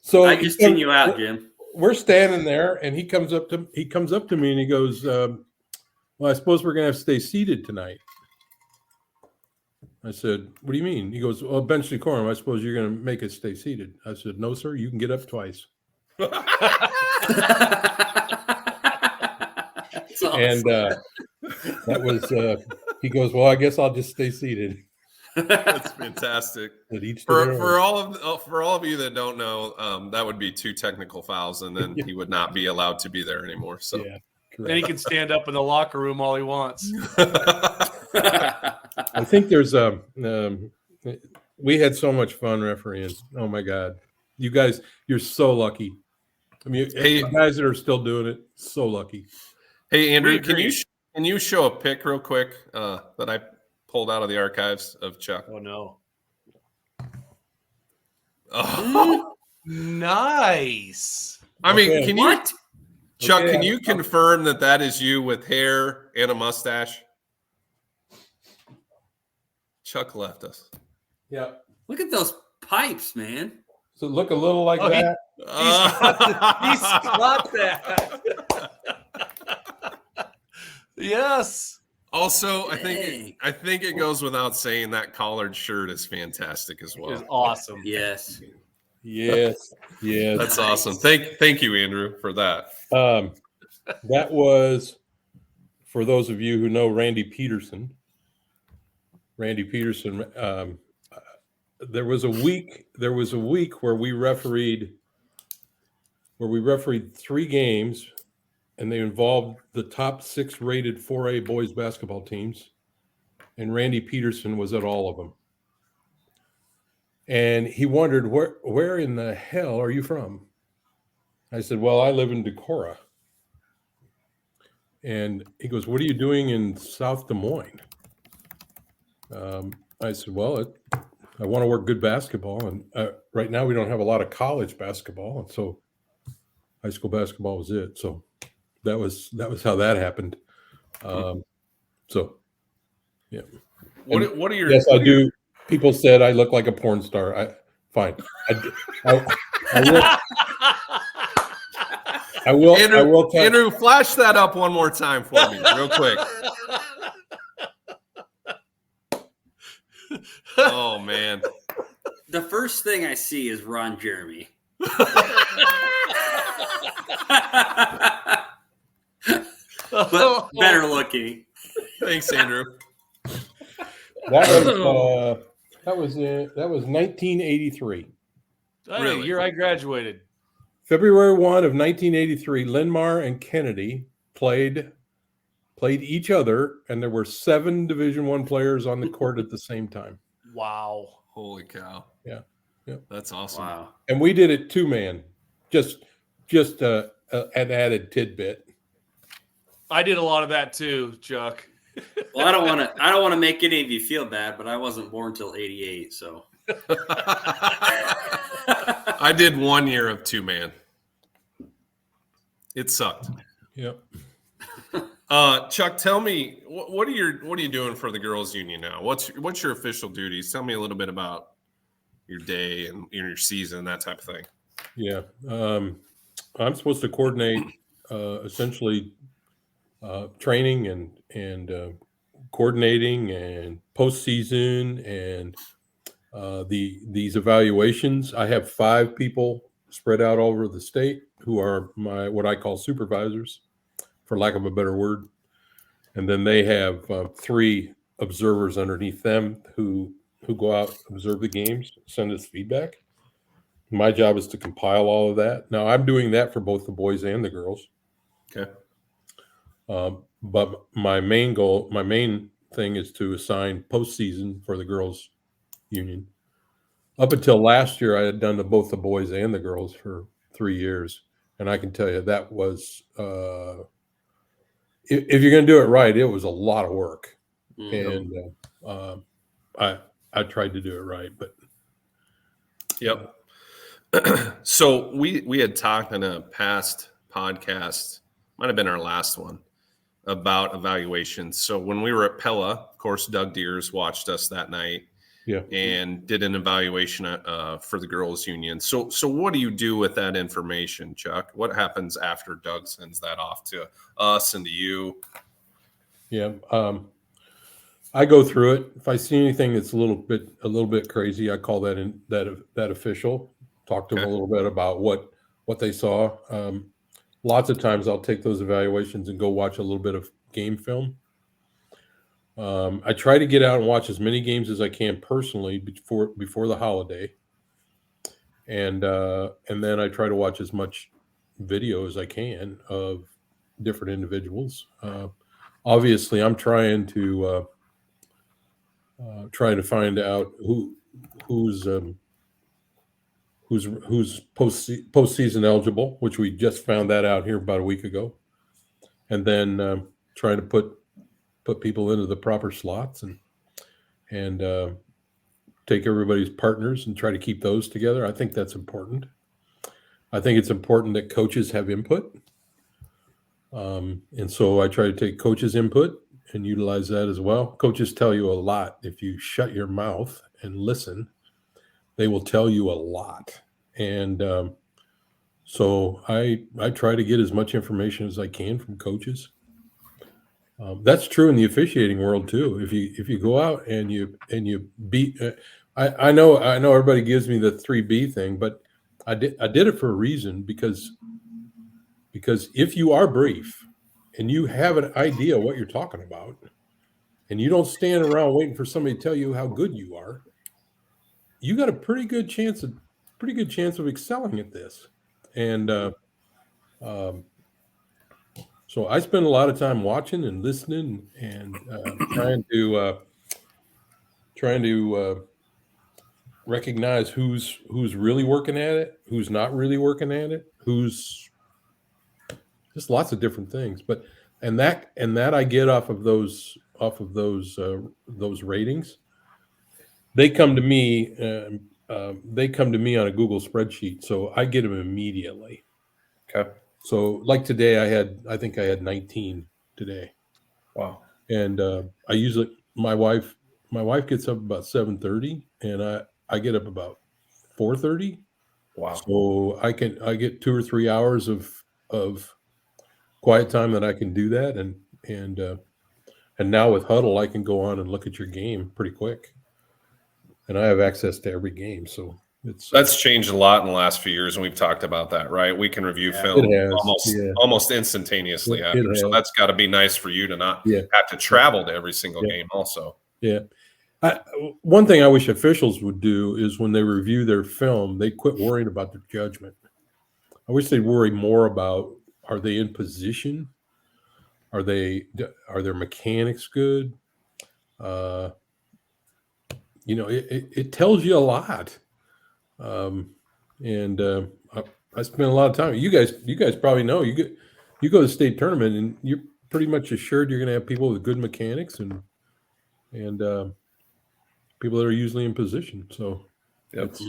So I just tune you out, Jim. We're standing there, and he comes up to me and he goes, "Well, I suppose we're gonna have to stay seated tonight." I said, "What do you mean?" He goes, "Well, bench decorum. I suppose you're gonna make us stay seated." I said, "No, sir. You can get up twice." Awesome. And that was. He goes, "Well, I guess I'll just stay seated." That's fantastic. For all of you that don't know, that would be 2 technical fouls, and then he would not be allowed to be there anymore. So yeah, Then he can stand up in the locker room all he wants. I think there's we had so much fun refereeing. Oh my God. You guys, you're so lucky. I mean, Hey, the guys that are still doing it, so lucky. Hey, Andrew, We can agree. you show a pic real quick that I pulled out of the archives of Chuck? Oh, no. Oh. Nice. I mean, Okay. can you, What? Chuck, Okay, can you confirm that is you with hair and a mustache? Chuck left us. Yeah. Look at those pipes, man. So look a little like Oh, that. He's got that. Yes. Also, Dang. I think it goes without saying that collared shirt is fantastic as It's well. awesome. Yes. Yes. Yes. That's Nice. awesome. Thank you, Andrew, for that. That was, for those of you who know Randy Peterson. Randy Peterson. There was a week where we refereed 3 games, and they involved the top 6 rated 4A boys basketball teams, and Randy Peterson was at all of them. And he wondered, where in the hell are you from? I said, well, I live in Decorah. And he goes, what are you doing in South Des Moines? I said, well, I want to work good basketball. And right now we don't have a lot of college basketball. And so high school basketball was it. So that was how that happened. So, yeah. What are your Yes, I do. People said I look like a porn star. Fine. I will. Andrew, flash that up one more time for me, real quick. Oh man. The first thing I see is Ron Jeremy. But better looking. Thanks, Andrew. That was 1983. Hey, Really? year I graduated. February 1 of 1983, Linmar and Kennedy played each other, and there were 7 Division I players on the court at the same time. Wow. Holy cow. Yeah. That's awesome. Wow. And we did it 2-man, just an added tidbit. I did a lot of that too, Chuck. Well, I don't want to make any of you feel bad, but I wasn't born till '88, so. I did 1 year of 2-man. It sucked. Yep. Chuck, tell me what are you doing for the girls' union now? What's your official duties? Tell me a little bit about your day and your season, that type of thing. Yeah. I'm supposed to coordinate essentially training and coordinating and postseason and these evaluations. I have 5 people spread out all over the state who are my what I call supervisors, for lack of a better word. And then they have 3 observers underneath them who go out, observe the games, send us feedback. My job is to compile all of that. Now I'm doing that for both the boys and the girls. Okay. But my main thing is to assign postseason for the girls' union. Up until last year, I had done both the boys and the girls for 3 years. And I can tell you that was, if you're going to do it right, it was a lot of work. Mm-hmm. And I tried to do it right, but. Yep. So we had talked in a past podcast, might have been our last one, about evaluations. So when we were at Pella, of course, Doug Deers watched us that night. Yeah. And did an evaluation for the girls' union. So what do you do with that information, Chuck? What happens after Doug sends that off to us and to you? Yeah. I go through it. If I see anything that's a little bit crazy, I call that official. Talk to them a little bit about what they saw. Lots of times I'll take those evaluations and go watch a little bit of game film. I try to get out and watch as many games as I can personally before the holiday, and then I try to watch as much video as I can of different individuals. Obviously, I'm trying to find out who's postseason eligible, which we just found that out here about a week ago, and then trying to put people into the proper slots and take everybody's partners and try to keep those together. I think that's important. I think it's important that coaches have input. And so I try to take coaches' input and utilize that as well. Coaches tell you a lot. If you shut your mouth and listen, they will tell you a lot. And so I try to get as much information as I can from coaches. That's true in the officiating world too. If you go out and you beat, I know everybody gives me the 3B thing, but I did it for a reason, because if you are brief and you have an idea what you're talking about, and you don't stand around waiting for somebody to tell you how good you are, you got a pretty good chance of excelling at this. And so I spend a lot of time watching and listening and trying to recognize who's really working at it, who's not really working at it, who's just lots of different things. But and that I get off of those ratings. They come to me. They come to me on a Google spreadsheet, so I get them immediately. Okay. So like today, I think I had 19 today. Wow. And I usually my wife gets up about 7:30, and I get up about 4:30. Wow. So I get 2 or 3 hours of quiet time that I can do that, and now with Huddle I can go on and look at your game pretty quick, and I have access to every game. So that's changed a lot in the last few years, and we've talked about that, right? We can review film almost instantaneously after. So that's got to be nice for you to not have to travel to every single game also. Yeah. One thing I wish officials would do is when they review their film, they quit worrying about their judgment. I wish they'd worry more about, are they in position? Are their mechanics good? It tells you a lot. I spend a lot of time. You guys probably know, you go to the state tournament and you're pretty much assured you're going to have people with good mechanics and people that are usually in position. So it's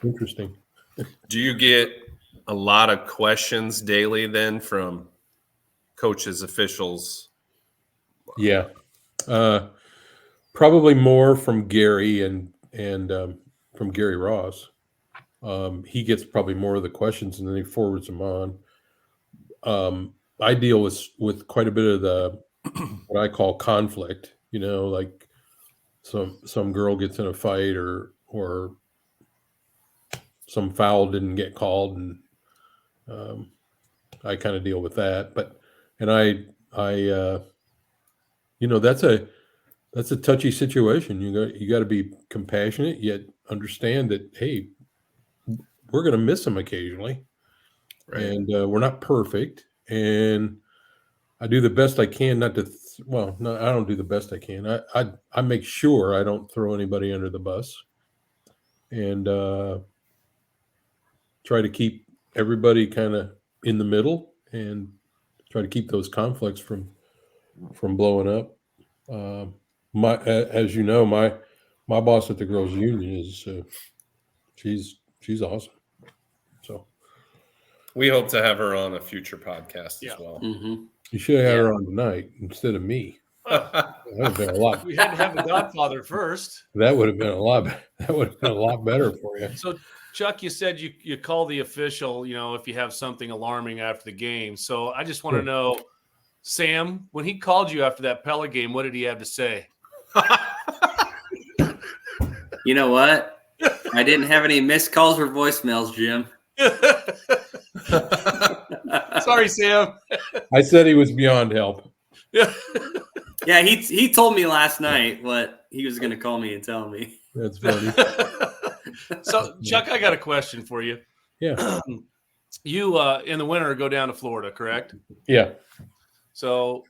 interesting. Do you get a lot of questions daily then from coaches, officials? Yeah. Probably more from Gary and from Gary Ross. He gets probably more of the questions and then he forwards them on. I deal with quite a bit of the what I call conflict, like some girl gets in a fight or some foul didn't get called, and I kind of deal with that. That's a touchy situation. You got to be compassionate, yet understand that, hey, we're going to miss them occasionally, right. And we're not perfect. And I do the best I can not to. I don't do the best I can. I make sure I don't throw anybody under the bus, and try to keep everybody kind of in the middle, and try to keep those conflicts from blowing up. As you know, my boss at the girls' union is she's awesome. So we hope to have her on a future podcast as well. Mm-hmm. You should have had her on tonight instead of me. That would have been a lot. We had to have the Godfather first. That would have been a lot. That would have been a lot better for you. So, Chuck, you said you call the official, if you have something alarming after the game. So I just want to know, Sam, when he called you after that Pella game, what did he have to say? You know what? I didn't have any missed calls or voicemails, Jim. Sorry, Sam. I said he was beyond help. Yeah, he told me last night what he was going to call me and tell me. That's funny. So, Chuck, I got a question for you. Yeah. you in the winter go down to Florida, correct? Yeah. So,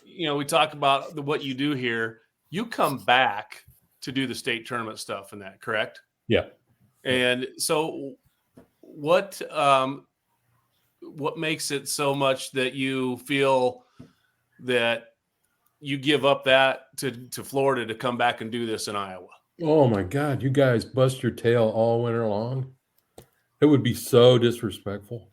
we talk about what you do here. You come back to do the state tournament stuff and that, correct? Yeah. And so what makes it so much that you feel that you give up that to Florida to come back and do this in Iowa? Oh my God, you guys bust your tail all winter long. It would be so disrespectful.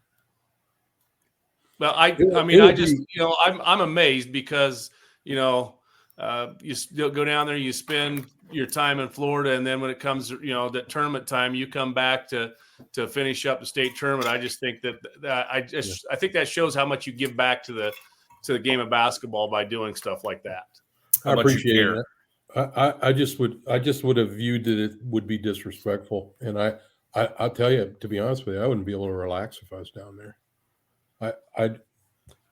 Well, I'm amazed because, you still go down there, you spend your time in Florida, and then when it comes, that tournament time, you come back to finish up the state tournament. I just think I think that shows how much you give back to the game of basketball by doing stuff like that. I appreciate that. I just would have viewed that it would be disrespectful, and I'll tell you, to be honest with you, I wouldn't be able to relax if I was down there.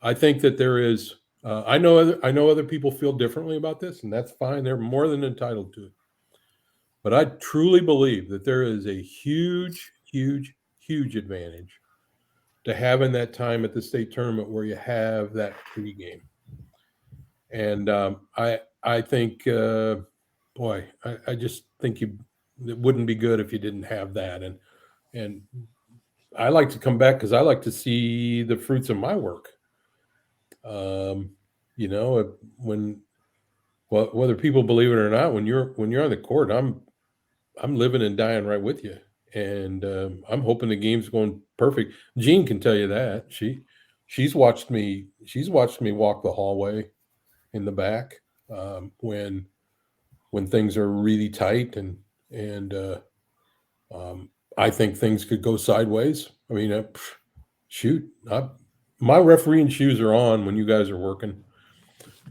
I think that there is. I know other people feel differently about this, and that's fine. They're more than entitled to it. But I truly believe that there is a huge, huge, huge advantage to having that time at the state tournament where you have that pregame. And I think, boy, I just think it wouldn't be good if you didn't have that. And I like to come back because I like to see the fruits of my work. Whether people believe it or not, when you're on the court, I'm living and dying right with you, and I'm hoping the game's going perfect. Jean can tell you that she's watched me walk the hallway in the back when things are really tight, and I think things could go sideways. I mean, my refereeing shoes are on when you guys are working.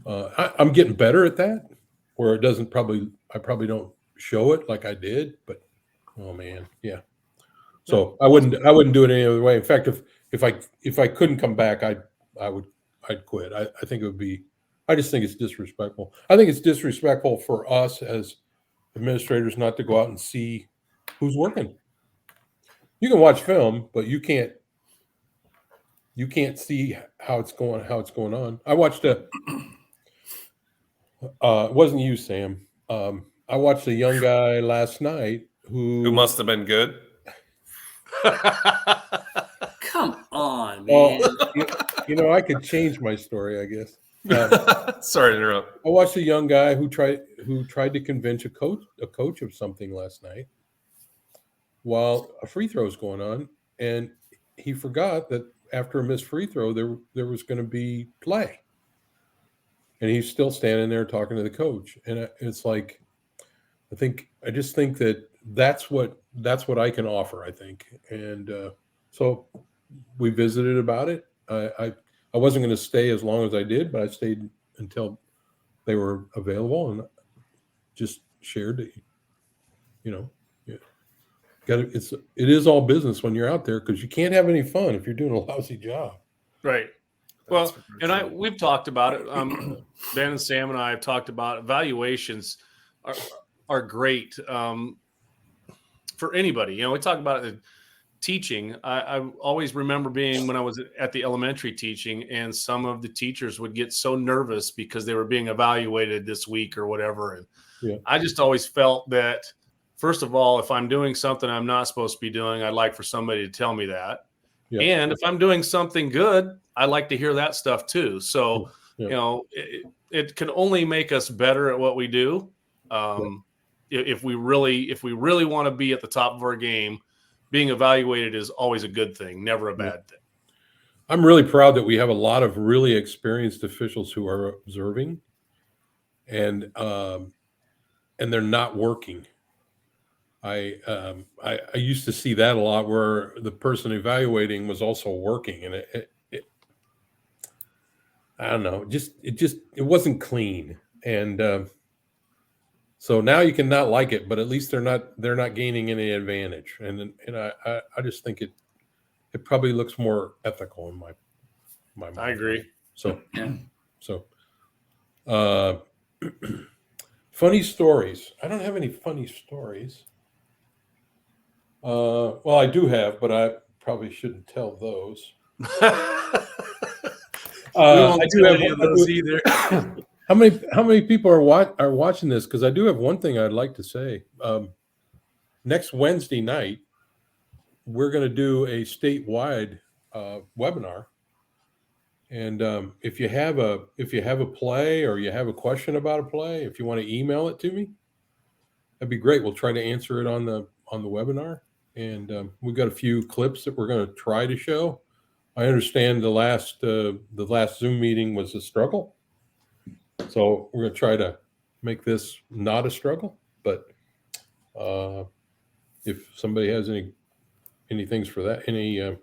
I'm getting better at that, where I probably don't show it like I did, but oh man, yeah. So I wouldn't do it any other way. In fact, if I couldn't come back, I'd quit. I think it would be. I just think it's disrespectful. I think it's disrespectful for us as administrators not to go out and see who's working. You can watch film, but you can't see how it's going on. I watched it wasn't you, Sam. I watched a young guy last night who must have been good. Come on, man. Well, I could change my story, I guess. Sorry to interrupt. I watched a young guy who tried to convince a coach of something last night while a free throw was going on, and he forgot that after a missed free throw, there was going to be play, and he's still standing there talking to the coach. And it's like, I just think that's what I can offer, I think. And so we visited about it. I wasn't going to stay as long as I did, but I stayed until they were available and just shared it. It is all business when you're out there, because you can't have any fun if you're doing a lousy job. Right. Well, we've talked about it. Ben and Sam and I have talked about evaluations are great for anybody. We talk about it. Teaching, I always remember being when I was at the elementary teaching, and some of the teachers would get so nervous because they were being evaluated this week or whatever. And yeah. I just always felt that, first of all, if I'm doing something I'm not supposed to be doing, I'd like for somebody to tell me that. Yeah. And if I'm doing something good, I like to hear that stuff too. So, yeah. It can only make us better at what we do. If we really want to be at the top of our game, being evaluated is always a good thing, never a bad thing. I'm really proud that we have a lot of really experienced officials who are observing, and they're not working. I used to see that a lot, where the person evaluating was also working, and it I don't know, it wasn't clean, and so now you can not like it, but at least they're not gaining any advantage, and I just think it probably looks more ethical in my mind. I agree. So funny stories. I don't have any funny stories. Well, I do have, but probably shouldn't tell those. We won't tell any of those either. How many people are watching this? Because I do have one thing I'd like to say. Next Wednesday night, we're going to do a statewide webinar, and if you have a play or you have a question about a play, if you want to email it to me, that'd be great. We'll try to answer it on the webinar, and we've got a few clips that we're going to try to show. I understand the last Zoom meeting was a struggle, so we're going to try to make this not a struggle. But if somebody has any things for that, any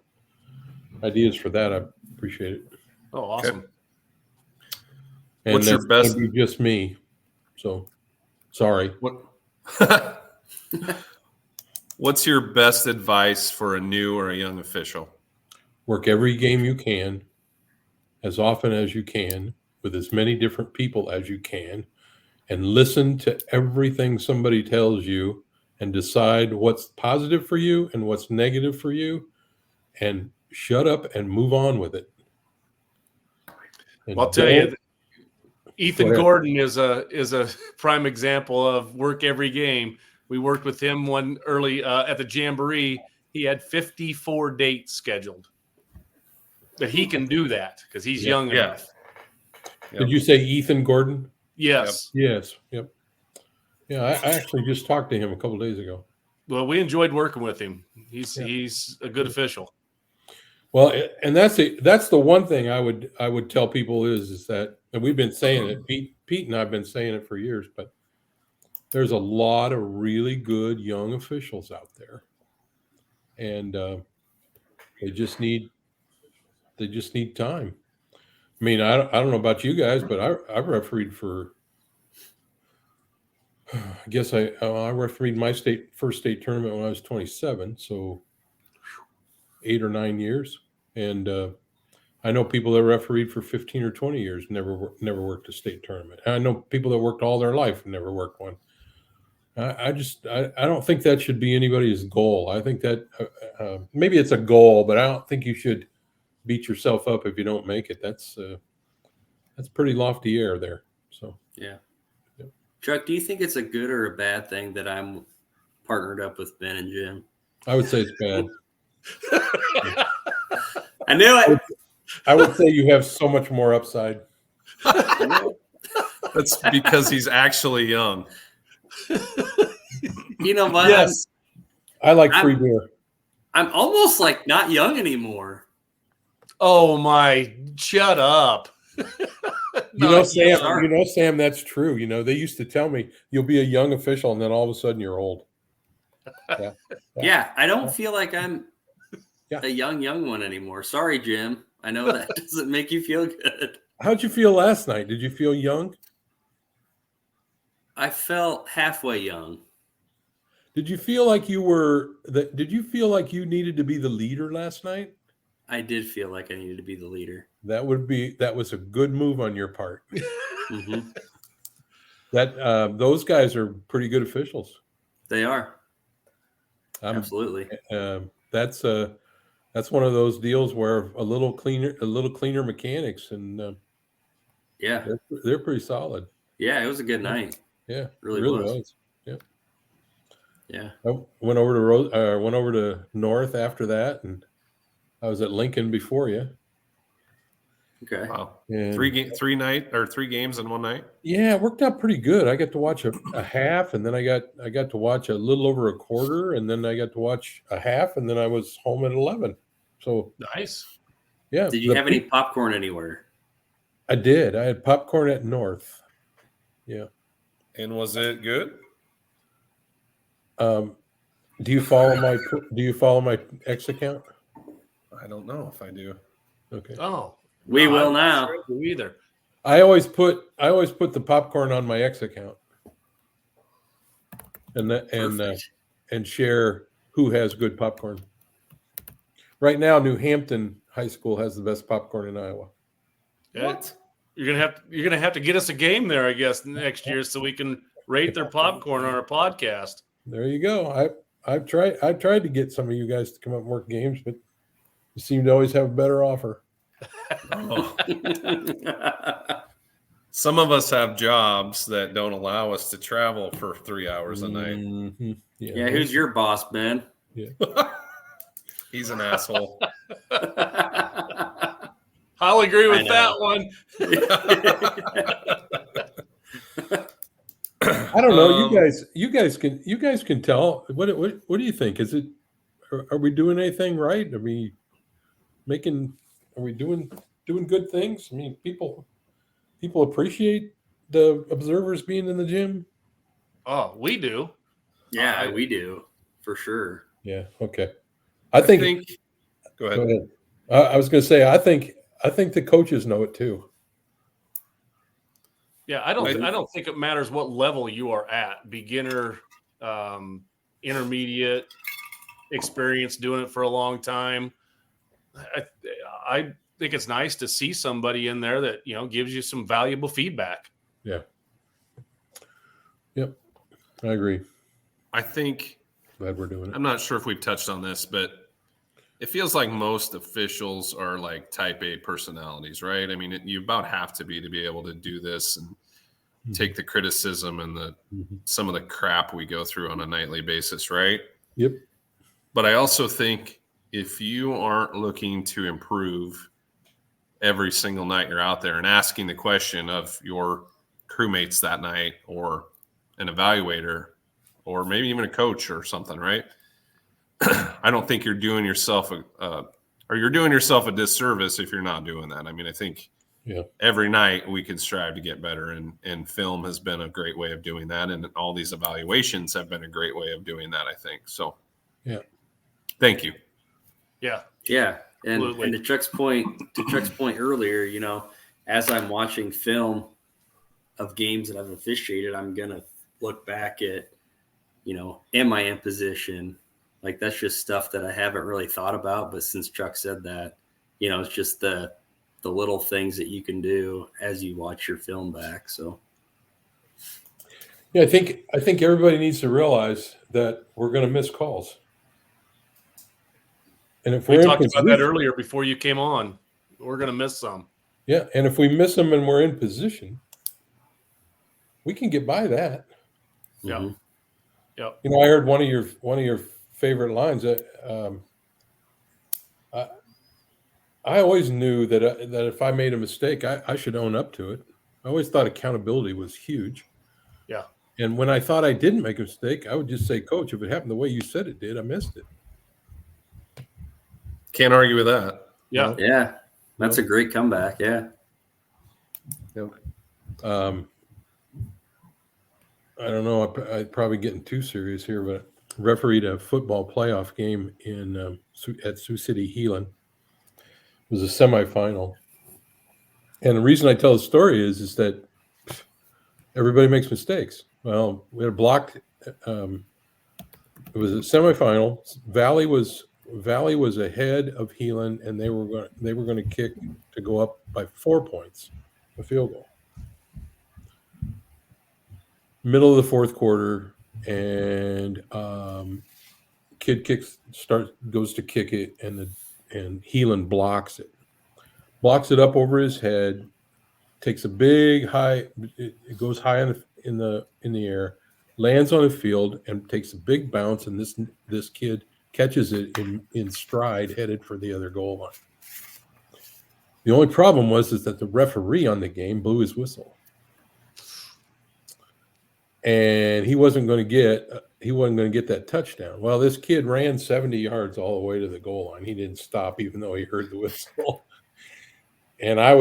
ideas for that, I appreciate it. Oh, awesome! Okay. And What's your that's best? gonna be just me. So sorry. What's your best advice for a new or a young official? Work every game you can, as often as you can, with as many different people as you can, and listen to everything somebody tells you and decide what's positive for you and what's negative for you, and shut up and move on with it. And I'll tell you, Ethan Gordon is a prime example of work every game. We worked with him one early at the Jamboree. He had 54 dates scheduled. But he can do that because he's young enough. Did you say Ethan Gordon? Yes. Yes. Yep. Yeah, I actually just talked to him a couple of days ago. Well, we enjoyed working with him. He's a good official. Well, and that's the one thing I would tell people is that, and we've been saying it, Pete and I've been saying it for years, but there's a lot of really good young officials out there, and they just need time. I mean, I don't know about you guys, but I've refereed for, I guess I refereed my first state tournament when I was 27, so 8 or 9 years. And I know people that refereed for 15 or 20 years never worked a state tournament. And I know people that worked all their life and never worked one. I don't think that should be anybody's goal. I think that maybe it's a goal, but I don't think you should beat yourself up if you don't make it. That's pretty lofty air there. So yeah. Chuck, do you think it's a good or a bad thing that I'm partnered up with Ben and Jim? I would say it's bad. I knew it. I would say you have so much more upside. That's because he's actually young. You know what? Yes. I like free beer. I'm almost like not young anymore. Oh my! Shut up. Sam, that's true. You know, they used to tell me you'll be a young official and then all of a sudden you're old. Yeah, I don't feel like I'm a young one anymore. Sorry, Jim. I know that doesn't make you feel good. How'd you feel last night? Did you feel young? I felt halfway young. Did you feel like did you feel like you needed to be the leader last night? I did feel like I needed to be the leader. That was a good move on your part. Mm-hmm. Those guys are pretty good officials. They are. Absolutely. That's one of those deals where a little cleaner mechanics, and they're pretty solid. Yeah, it was a good night. Yeah, really was. Yeah. Yeah. I went over to North after that, and I was at Lincoln before you. Okay. Wow. And 3 games in one night. Yeah, it worked out pretty good. I got to watch a half, and then I got to watch a little over a quarter, and then I got to watch a half, and then I was home at 11. So nice. Yeah. Did you have any popcorn anywhere? I did. I had popcorn at North. Yeah. And was it good? Do you follow my X account? I don't know if I do. Okay. Oh, we will now. Either. I always put the popcorn on my X account, and share who has good popcorn. Right now, New Hampton High School has the best popcorn in Iowa. What? You're gonna have to get us a game there, I guess, next year, so we can rate their popcorn on our podcast. There you go. I've tried to get some of you guys to come up and work games, but You seem to always have a better offer. Oh. Some of us have jobs that don't allow us to travel for 3 hours a night. Mhm. Yeah, who's your boss, Ben? Yeah. He's an asshole. I'll agree with I that one. I don't know. You guys can tell. What do you think? Is it? Are we doing anything right? Are we doing good things? I mean, people appreciate the observers being in the gym. Oh, we do. Yeah, we do for sure. Yeah. Okay. I think. Go ahead. Go ahead. I was going to say. I think the coaches know it too. Yeah, I don't think it matters what level you are at. Beginner, intermediate, experience doing it for a long time. I think it's nice to see somebody in there that, gives you some valuable feedback. Yeah. Yep. I agree. I think Glad we're doing it. I'm not sure if we've touched on this, but it feels like most officials are like type A personalities, right? I mean, you about have to be able to do this and take the criticism and some of the crap we go through on a nightly basis, right? Yep. But I also think if you aren't looking to improve every single night you're out there and asking the question of your crewmates that night or an evaluator or maybe even a coach or something, right? I don't think you're doing yourself you're doing yourself a disservice if you're not doing that. I mean, I think every night we can strive to get better, and film has been a great way of doing that, and all these evaluations have been a great way of doing that, I think. So, thank you. Yeah. Yeah. And to Chuck's point earlier, as I'm watching film of games that I've officiated, I'm going to look back at, am I in position? Like, that's just stuff that I haven't really thought about. But since Chuck said that, it's just the little things that you can do as you watch your film back. So, yeah, I think everybody needs to realize that we're going to miss calls. And if we talked about that earlier before you came on, we're going to miss some. Yeah, and if we miss them and we're in position, we can get by that. Yeah. Mm-hmm. Yeah. I heard one of your favorite lines. I always knew that if I made a mistake, I should own up to it. I always thought accountability was huge. Yeah. And when I thought I didn't make a mistake, I would just say, Coach, if it happened the way you said it did, I missed it. Can't argue with that. Yeah. Yeah. That's a great comeback. Yeah. Yep. I don't know. I'm probably getting too serious here, but refereed a football playoff game at Sioux City, Heelan. It was a semifinal. And the reason I tell the story is that everybody makes mistakes. Well, we had a blocked. It was a semifinal. Valley was ahead of Heelan, and they were going to kick to go up by 4 points, a field goal. Middle of the fourth quarter, and kid goes to kick it, and Heelan blocks it up over his head, takes a big high, it goes high in the air, lands on the field, and takes a big bounce, and this kid catches it in stride, headed for the other goal line. The only problem was that the referee on the game blew his whistle. And he wasn't going to get that touchdown. Well, this kid ran 70 yards all the way to the goal line. He didn't stop, even though he heard the whistle. And I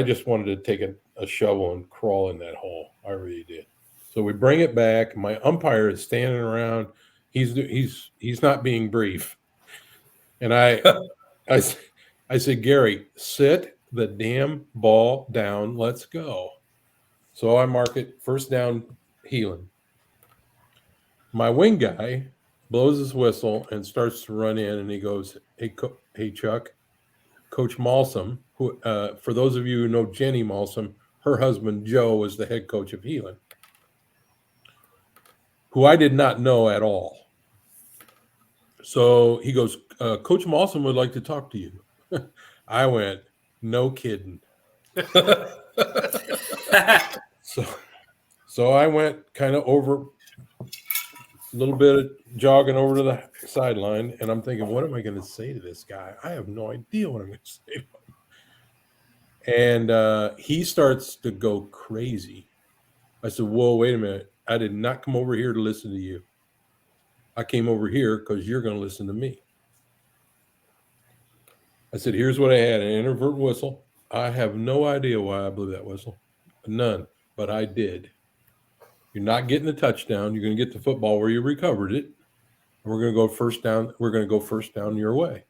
just wanted to take a shovel and crawl in that hole. I really did. So we bring it back. My umpire is standing around. He's not being brief. And I said, Gary, sit the damn ball down. Let's go. So I mark it first down, Heelan. My wing guy blows his whistle and starts to run in, and he goes, hey Chuck, Coach Malsum, who for those of you who know Jenny Malsum, her husband Joe was the head coach of Heelan, who I did not know at all. So he goes, Coach Mawson would like to talk to you. I went, no kidding. So I went kind of over a little bit of jogging over to the sideline, and I'm thinking, what am I going to say to this guy? I have no idea what I'm going to say to him. And he starts to go crazy. I said, whoa, wait a minute. I did not come over here to listen to you. I came over here because you're going to listen to me. I said, here's what I had, an inadvertent whistle. I have no idea why I blew that whistle. None, but I did. You're not getting the touchdown. You're going to get the football where you recovered it. And we're going to go first down. We're going to go first down your way.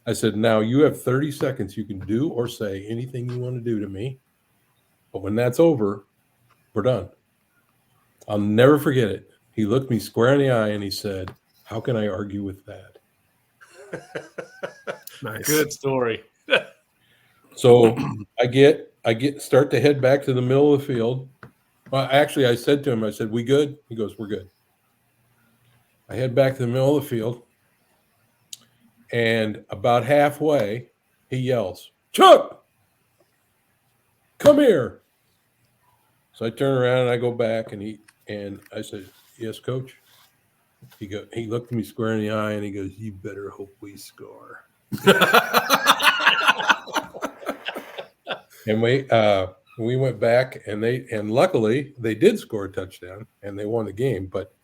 I said, now you have 30 seconds. You can do or say anything you want to do to me. But when that's over, we're done. I'll never forget it. He looked me square in the eye and he said, how can I argue with that? Nice. Good story. So I start to head back to the middle of the field. Well, actually, I said to him, I said, we good? He goes, we're good. I head back to the middle of the field. And about halfway, he yells, Chuck, come here. So I turn around and I go back and I said, yes, coach. He looked me square in the eye and he goes, you better hope we score. And we went back and luckily they did score a touchdown and they won the game. But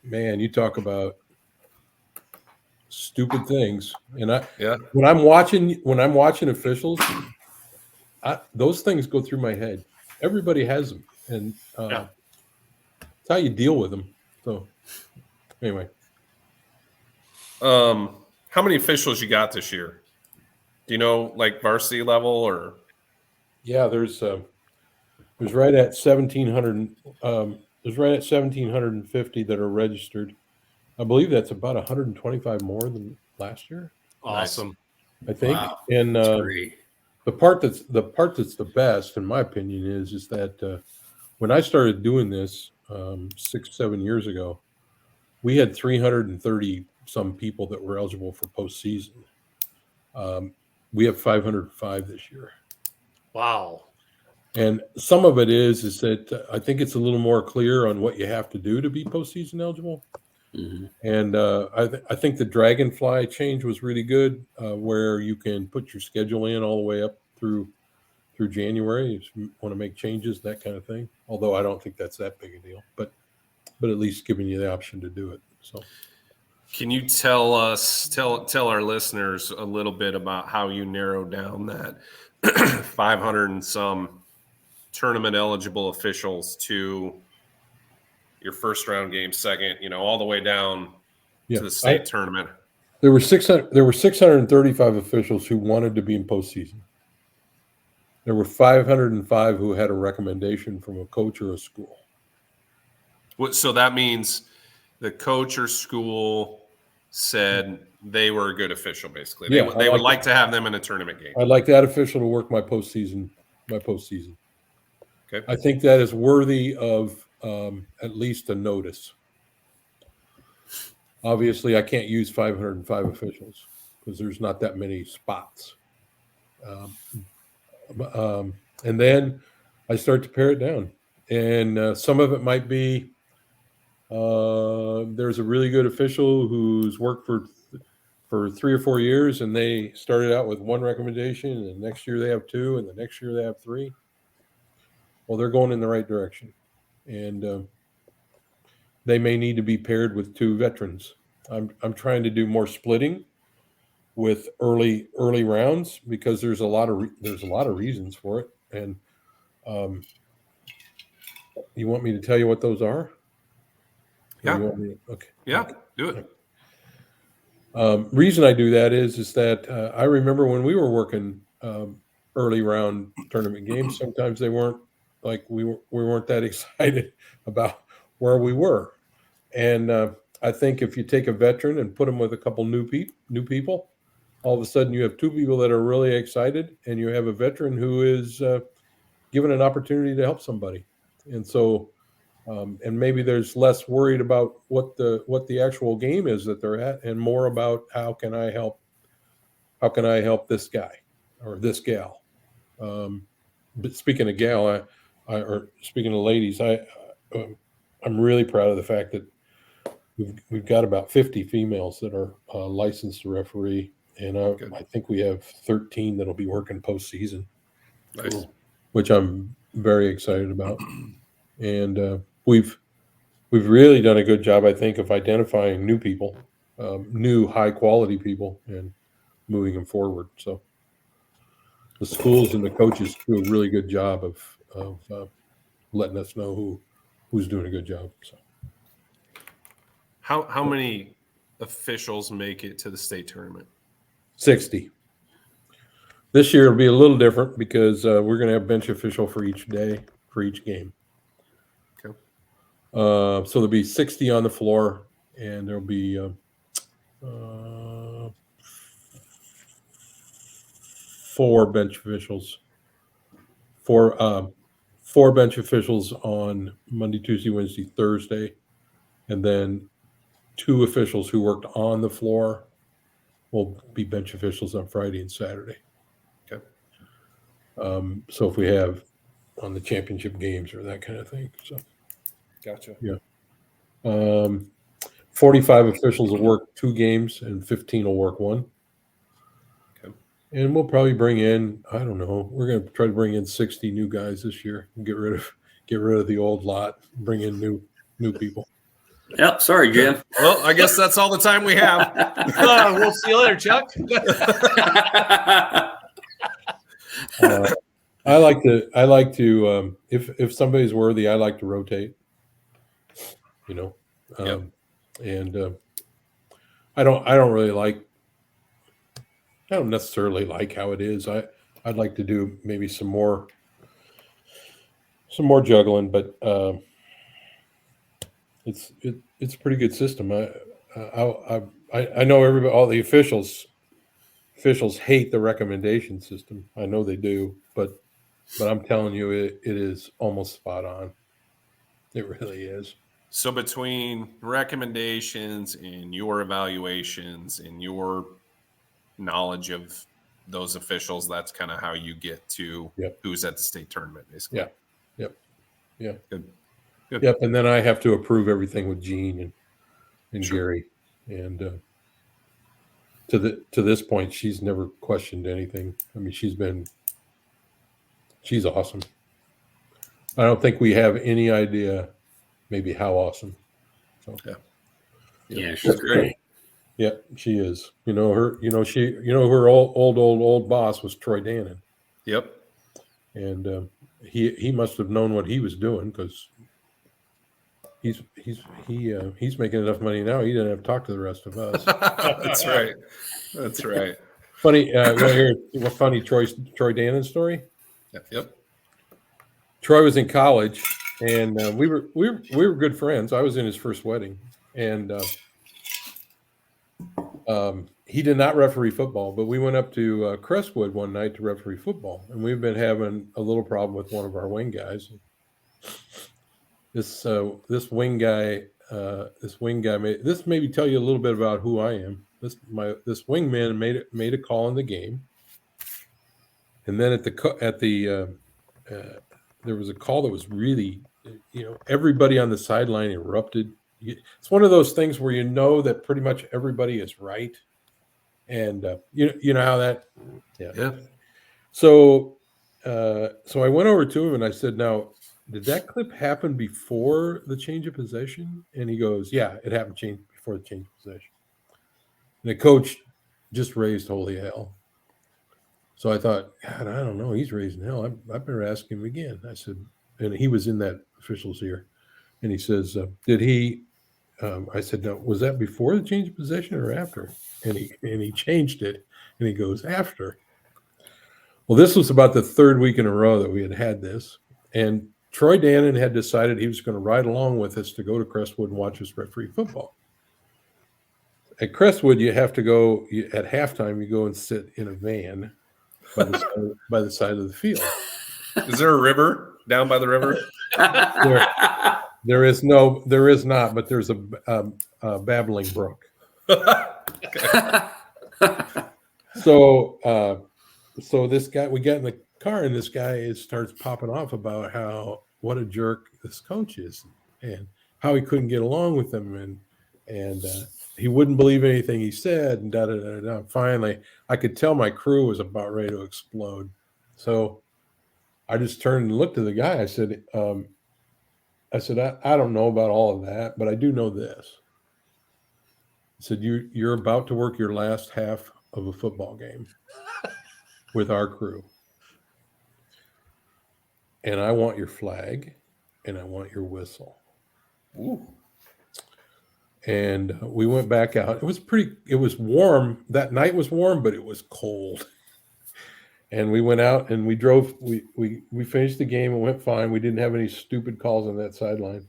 man, you talk about stupid things. And when I'm watching officials, those things go through my head. Everybody has them, and it's how you deal with them. So anyway, how many officials you got this year? Do you know, like varsity level or? Yeah, there's right at 1,700. There's right at 1,750 that are registered. I believe that's about 125 more than last year. Awesome. I think. Wow. And That's great. the part that's the best, in my opinion, is that when I started doing this 6-7 years ago, we had 330 some people that were eligible for postseason. We have 505 this year. Wow. And some of it is that I think it's a little more clear on what you have to do to be postseason eligible. Mm-hmm. And I think the Dragonfly change was really good, where you can put your schedule in all the way up through January if you want to make changes, that kind of thing. Although I don't think that's that big a deal, but at least giving you the option to do it. So, can you tell our listeners a little bit about how you narrowed down that 500 and some tournament eligible officials to your first round game, second, all the way down to the state tournament? There were 635 officials who wanted to be in postseason. There were 505 who had a recommendation from a coach or a school. So that means the coach or school said they were a good official, basically. They would like to have them in a tournament game. I'd like that official to work my postseason. Okay. I think that is worthy of at least a notice. Obviously, I can't use 505 officials because there's not that many spots. And then I start to pare it down. And some of it might be there's a really good official who's worked for 3 or 4 years, and they started out with one recommendation, and the next year they have 2, and the next year they have 3. Well, they're going in the right direction. And they may need to be paired with 2 veterans. I'm trying to do more splitting with early rounds because there's a lot of reasons for it. And you want me to tell you what those are? Yeah. Okay. Yeah. Okay. Do it. Reason I do that is that I remember when we were working early round tournament games, sometimes they weren't like we weren't that excited about where we were. And I think if you take a veteran and put them with a couple new people, all of a sudden you have 2 people that are really excited, and you have a veteran who is given an opportunity to help somebody. And so And maybe there's less worried about what the actual game is that they're at, and more about how can I help this guy or this gal. But speaking of gal, or speaking of ladies, I'm really proud of the fact that we've got about 50 females that are licensed to referee, and I think we have 13 that'll be working postseason, Nice. which I'm very excited about. And we've really done a good job, I think, of identifying new people, new high quality people, and moving them forward. So the schools and the coaches do a really good job of letting us know who's doing a good job. So How many officials make it to the state tournament? 60. This year it'll be a little different because we're going to have bench official for each day, for each game. Okay. So there'll be 60 on the floor, and there'll be 4 bench officials. Four bench officials on Monday, Tuesday, Wednesday, Thursday, and then 2 officials who worked on the floor will be bench officials on Friday and Saturday. Okay. So if we have on the championship games or that kind of thing. So Gotcha. yeah. 45 officials will work 2 games and 15 will work 1. Okay. And we'll probably bring in, I don't know, we're going to try to bring in 60 new guys this year and get rid of the old lot, bring in new people. Yep. Sorry, Jim. Well, I guess that's all the time we have. We'll see you later, Chuck. I like to if somebody's worthy, I like to rotate, and I don't necessarily like how it is. I'd like to do maybe some more juggling, but it's a pretty good system. I know everybody, all the officials hate the recommendation system. I know they do, but I'm telling you, it is almost spot on. It really is. So between recommendations and your evaluations and your knowledge of those officials, that's kind of how you get to who's at the state tournament, basically. Yeah. Good. Yep. And then I have to approve everything with Gene and Gary. And to this point, she's never questioned anything. I mean, she's awesome. I don't think we have any idea maybe how awesome. So Yeah, she's great. Yeah, she is. Her old boss was Troy Dannon. Yep. And he must have known what he was doing, because he's making enough money now. He didn't have to talk to the rest of us. That's right. Funny. What funny Troy Dannon story? Yep. Troy was in college, and we were good friends. I was in his first wedding, and he did not referee football, but we went up to Crestwood one night to referee football, and we've been having a little problem with one of our wing guys. This wing guy this maybe tell you a little bit about who I am. This wingman made a call in the game, and then there was a call that was really, everybody on the sideline erupted. It's one of those things where that pretty much everybody is right, and you know how that. Yeah. So I went over to him and I said, "Now, did that clip happen before the change of possession?" And he goes, "Yeah, it happened before the change of possession." And the coach just raised holy hell. So I thought, God, I don't know. He's raising hell. I better ask him again. I said, and he was in that official's ear, and he says, "Did he?" I said, "No, was that before the change of possession or after?" And he changed it, and he goes, "After." Well, this was about the 3rd week in a row that we had this, and Troy Dannon had decided he was going to ride along with us to go to Crestwood and watch us referee football. At Crestwood, you have to go at halftime. You go and sit in a van by the side of the field. Is there a river down by the river? There is not, but there's a babbling brook. So this guy, we get in the car, and this guy starts popping off about what a jerk this coach is, and how he couldn't get along with him, and he wouldn't believe anything he said, and da da da da. Finally, I could tell my crew was about ready to explode. So I just turned and looked at the guy. I said, I don't know about all of that, but I do know this. I said, you're about to work your last half of a football game with our crew. And I want your flag and I want your whistle. Ooh. And we went back out. It was warm. That night was warm, but it was cold. And we went out and we drove. We finished the game and went fine. We didn't have any stupid calls on that sideline.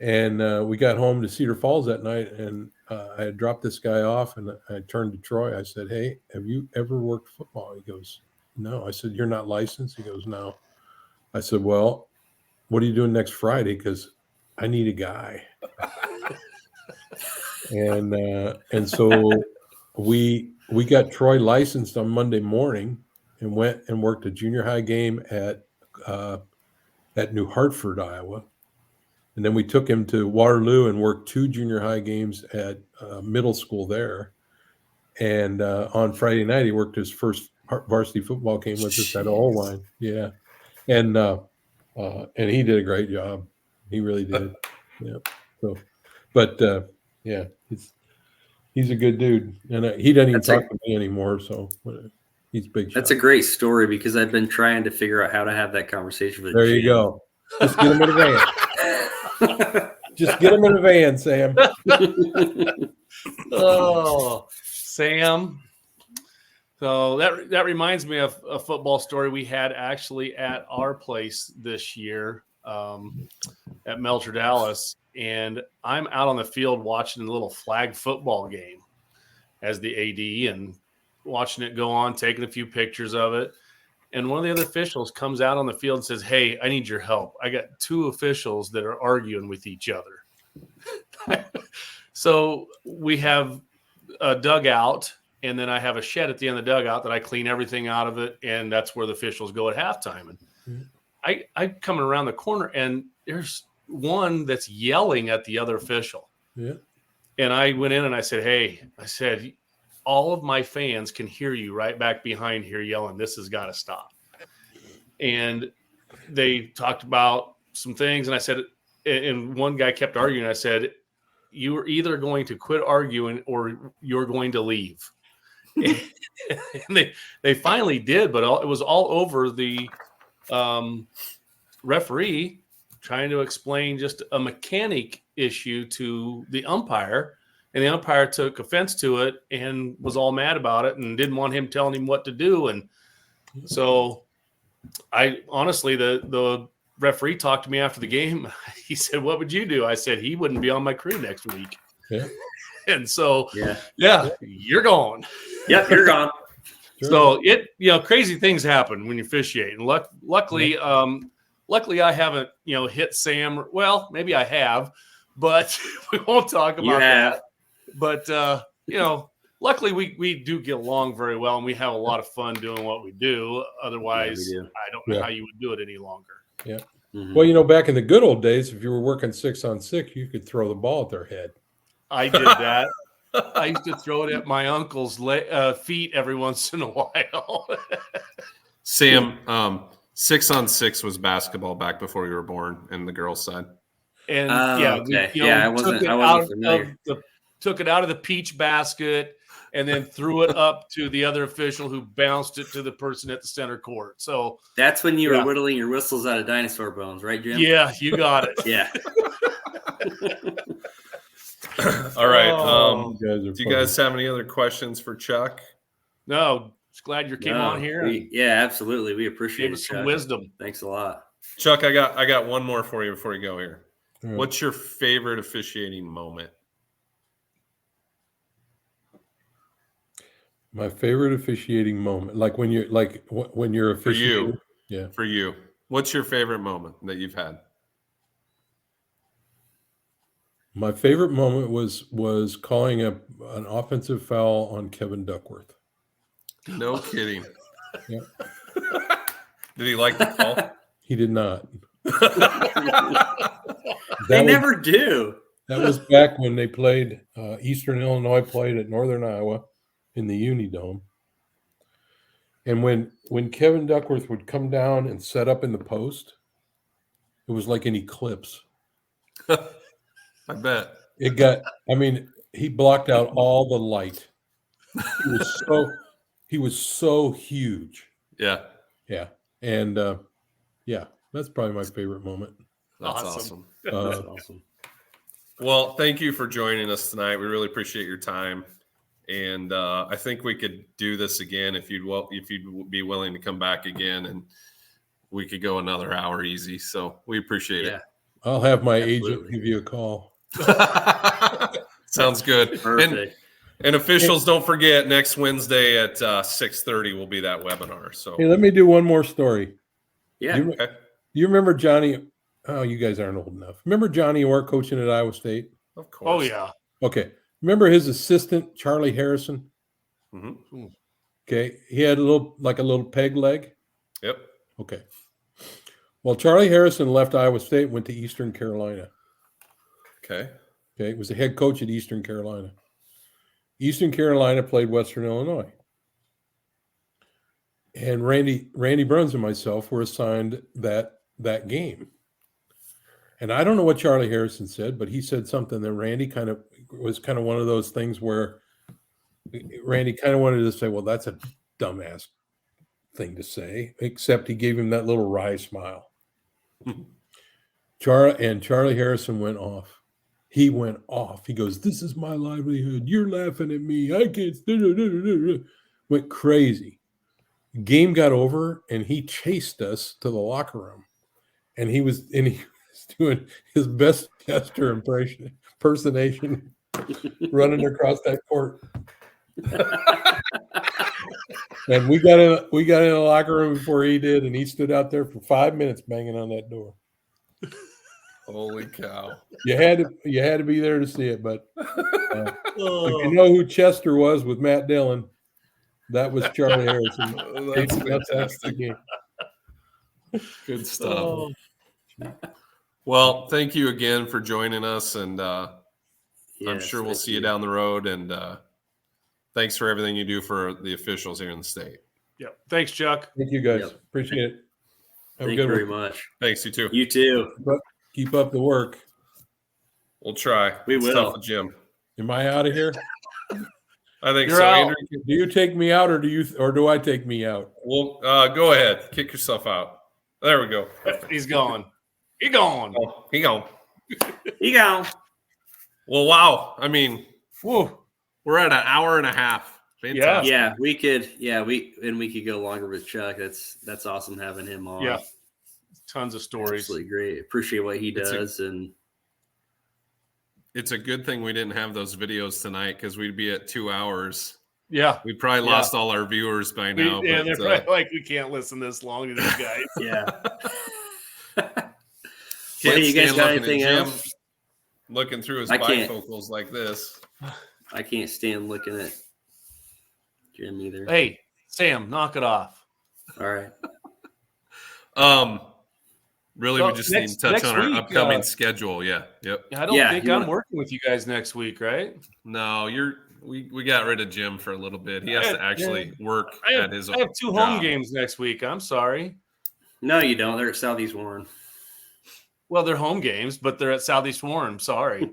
And we got home to Cedar Falls that night, and I had dropped this guy off, and I turned to Troy. I said, "Hey, have you ever worked football?" He goes, "No." I said, "You're not licensed?" He goes, "No." I said, "Well, what are you doing next Friday? Because I need a guy." And so we got Troy licensed on Monday morning and went and worked a junior high game at New Hartford, Iowa. And then we took him to Waterloo and worked 2 junior high games at middle school there. And on Friday night, he worked his first varsity football game with us at O-line. Yeah. And he did a great job. He really did. Yeah. So, but yeah, he's a good dude, and he doesn't even talk to me anymore. So he's big. That's a great story, because I've been trying to figure out how to have that conversation with. There you go. Just get him in a van. Just get him in a van, Sam. Oh, Sam. So that reminds me of a football story we had actually at our place this year at Melcher Dallas. And I'm out on the field watching a little flag football game as the AD and watching it go on, taking a few pictures of it. And one of the other officials comes out on the field and says, "Hey, I need your help. I got 2 officials that are arguing with each other." So we have a dugout, and then I have a shed at the end of the dugout that I clean everything out of it, and that's where the officials go at halftime. And I come around the corner, and there's one that's yelling at the other official. Yeah. And I went in and I said, "Hey," I said, "all of my fans can hear you right back behind here yelling. This has got to stop." And they talked about some things, and I said, and one guy kept arguing. I said, "You are either going to quit arguing or you're going to leave." And they finally did, but it was all over the referee trying to explain just a mechanic issue to the umpire, and the umpire took offense to it and was all mad about it and didn't want him telling him what to do. And so I honestly, the referee talked to me after the game. He said, "What would you do?" I said, "He wouldn't be on my crew next week." Yeah. And so, yeah, you're gone. Yep, you're gone. So crazy things happen when you officiate. And luckily, I haven't, hit Sam. Well, maybe I have, but we won't talk about that. But, luckily we do get along very well, and we have a lot of fun doing what we do. Otherwise, I don't know how you would do it any longer. Yeah. Mm-hmm. Well, back in the good old days, if you were working 6-on-6, you could throw the ball at their head. I did that. I used to throw it at my uncle's feet every once in a while. Sam, 6-on-6 was basketball back before you were born, in the girls' side. And okay. I wasn't familiar. Took it out of the peach basket and then threw it up to the other official, who bounced it to the person at the center court. So that's when you were whittling your whistles out of dinosaur bones, right, Jim? Yeah, you got it. Yeah. All right. Do you guys have any other questions for Chuck? No. Just glad you came on here. Absolutely. We appreciate it. Some wisdom. Thanks a lot. Chuck, I got one more for you before you go here. Right. What's your favorite officiating moment? My favorite officiating moment, like when you're officiating. For you. What's your favorite moment that you've had? My favorite moment was calling an offensive foul on Kevin Duckworth. No kidding. Yeah. Did he like the call? He did not. They never do. That was back when they played Eastern Illinois played at Northern Iowa in the Unidome. And when Kevin Duckworth would come down and set up in the post, it was like an eclipse. I bet. He blocked out all the light. He was so huge. Yeah. Yeah. And that's probably my favorite moment. That's awesome. That's awesome. Well, thank you for joining us tonight. We really appreciate your time. And I think we could do this again if you'd be willing to come back again, and we could go another hour easy. So we appreciate it. I'll have my agent give you a call. Sounds good. Perfect. And officials, don't forget, next Wednesday at 6:30 will be that webinar. So hey, let me do one more story. Yeah. You remember Johnny? Oh, you guys aren't old enough. Remember Johnny Orr coaching at Iowa State? Of course. Oh, yeah. Okay. Remember his assistant, Charlie Harrison? Mm-hmm. Okay. He had a little peg leg. Yep. Okay. Well, Charlie Harrison left Iowa State and went to Eastern Carolina. Okay. Okay. He was the head coach at Eastern Carolina. Eastern Carolina played Western Illinois. And Randy Bruns and myself were assigned that game. And I don't know what Charlie Harrison said, but he said something that Randy was one of those things where Randy kind of wanted to say, well, that's a dumbass thing to say, except he gave him that little wry smile. Charlie Harrison went off. He went off. He goes, this is my livelihood. You're laughing at me. I can't. Went crazy. Game got over, and he chased us to the locker room. And he was doing his best Chester impersonation running across that court. And we got in the locker room before he did, and he stood out there for 5 minutes banging on that door. Holy cow! You had to be there to see it, but if you know who Chester was with Matt Dillon, that was Charlie Harrison. That's fantastic. Good stuff. Oh. Well, thank you again for joining us, and I'm Yes, sure we'll thank see you down the road. And thanks for everything you do for the officials here in the state. Yep. Thanks, Chuck. Thank you, guys. Yep. Appreciate it. Have Thank a you good very one. much. Thanks, you too. You too. Keep up the work. We'll try. We It's will. tough with Jim. Am I out of here? I think You're so. out. Andrew, Do you take me out, or do I take me out? well, go ahead. Kick yourself out. There we go. He's gone. He gone. Oh, he gone. You go. Well, wow. I mean, Whoa. we're at an hour and a half. Fantastic. Yeah, we could. Yeah, we could go longer with Chuck. That's awesome having him on. Yeah. Tons of stories. Absolutely great. Appreciate what he does. It's a good thing we didn't have those videos tonight, because we'd be at 2 hours. Yeah. We probably lost all our viewers by now. Yeah, but, they're probably like, we can't listen this long to these guys. Yeah. can't you guys stand got looking at anything Jim else? looking through his I can't. bifocals like this. I can't stand looking at Jim either. Hey, Sam, knock it off. All right. Really, Well, we just next- need to touch next on our week, upcoming schedule. Yeah. Yep. I don't Yeah, think you I'm wanna- working with you guys next week, right? No, we got rid of Jim for a little bit. He has to actually work I at have, his I have two job. home games next week. I'm sorry. No, you don't. They're at Southeast Warren. Well, they're home games, but they're at Southeast Warren. Sorry.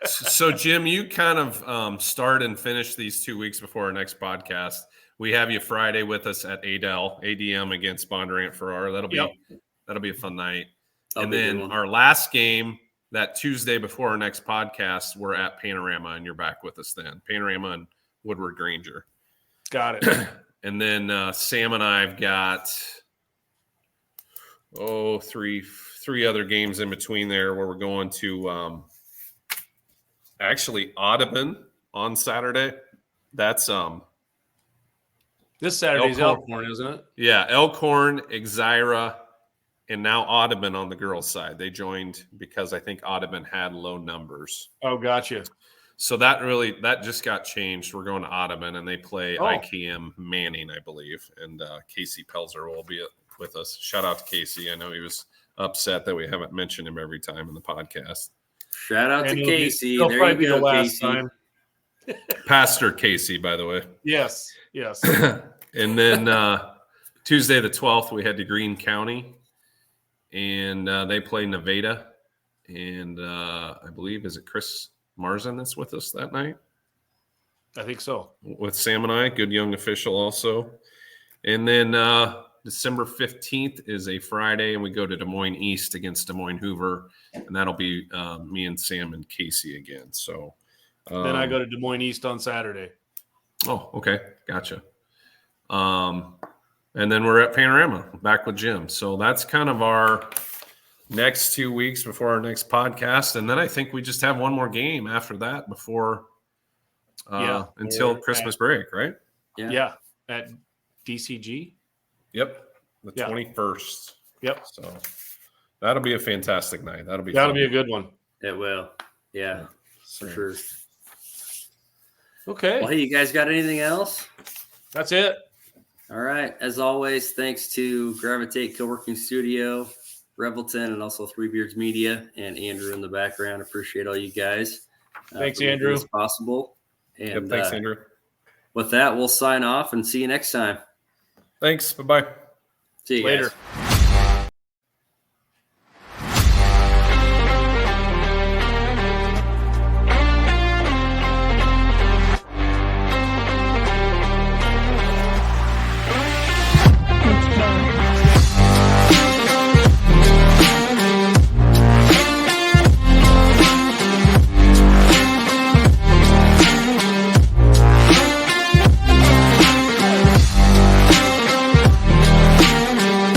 So, Jim, you kind of start and finish these 2 weeks before our next podcast. We have you Friday with us at ADM against Bondurant Farrar. That'll be a fun night. And then our last game, that Tuesday before our next podcast, we're at Panorama, and you're back with us then. Panorama and Woodward Granger. Got it. And then Sam and I have got three other games in between there, where we're going to actually Audubon on Saturday. That's This Saturday's Elkhorn. Elkhorn, isn't it? yeah, Elkhorn, Exira, and now Audubon on the girls' side. They joined because I think Audubon had low numbers. Oh, gotcha. So that just got changed. We're going to Audubon, and they play IKM Manning, I believe. And Casey Pelzer will be with us. Shout out to Casey. I know he was upset that we haven't mentioned him every time in the podcast. Shout out to Casey. He'll there probably you be the go, last Casey. time. Pastor Casey, by the way. Yes. And then Tuesday the 12th, we head to Greene County, and they play Nevada. And I believe, is it Chris Marzin that's with us that night? I think so. With Sam and I, good young official also. And then December 15th is a Friday, and we go to Des Moines East against Des Moines Hoover, and that'll be me and Sam and Casey again. So then I go to Des Moines East on Saturday. Oh, okay. Gotcha. And then we're at Panorama back with Jim. So that's kind of our next 2 weeks before our next podcast. And then I think we just have one more game after that before until Christmas break, right? Yeah. At DCG. Yep. The 21st. Yep. So that'll be a fantastic night. That'll be a good one. It will. Yeah, for sure. Okay. Well, hey, you guys got anything else? That's it. All right. As always, thanks to Gravitate Co-working Studio, Revelton, and also Three Beards Media, and Andrew in the background. Appreciate all you guys. Thanks, for making Andrew. this possible. And thanks, Andrew. With that, we'll sign off and see you next time. Thanks. Bye-bye. See you later. guys.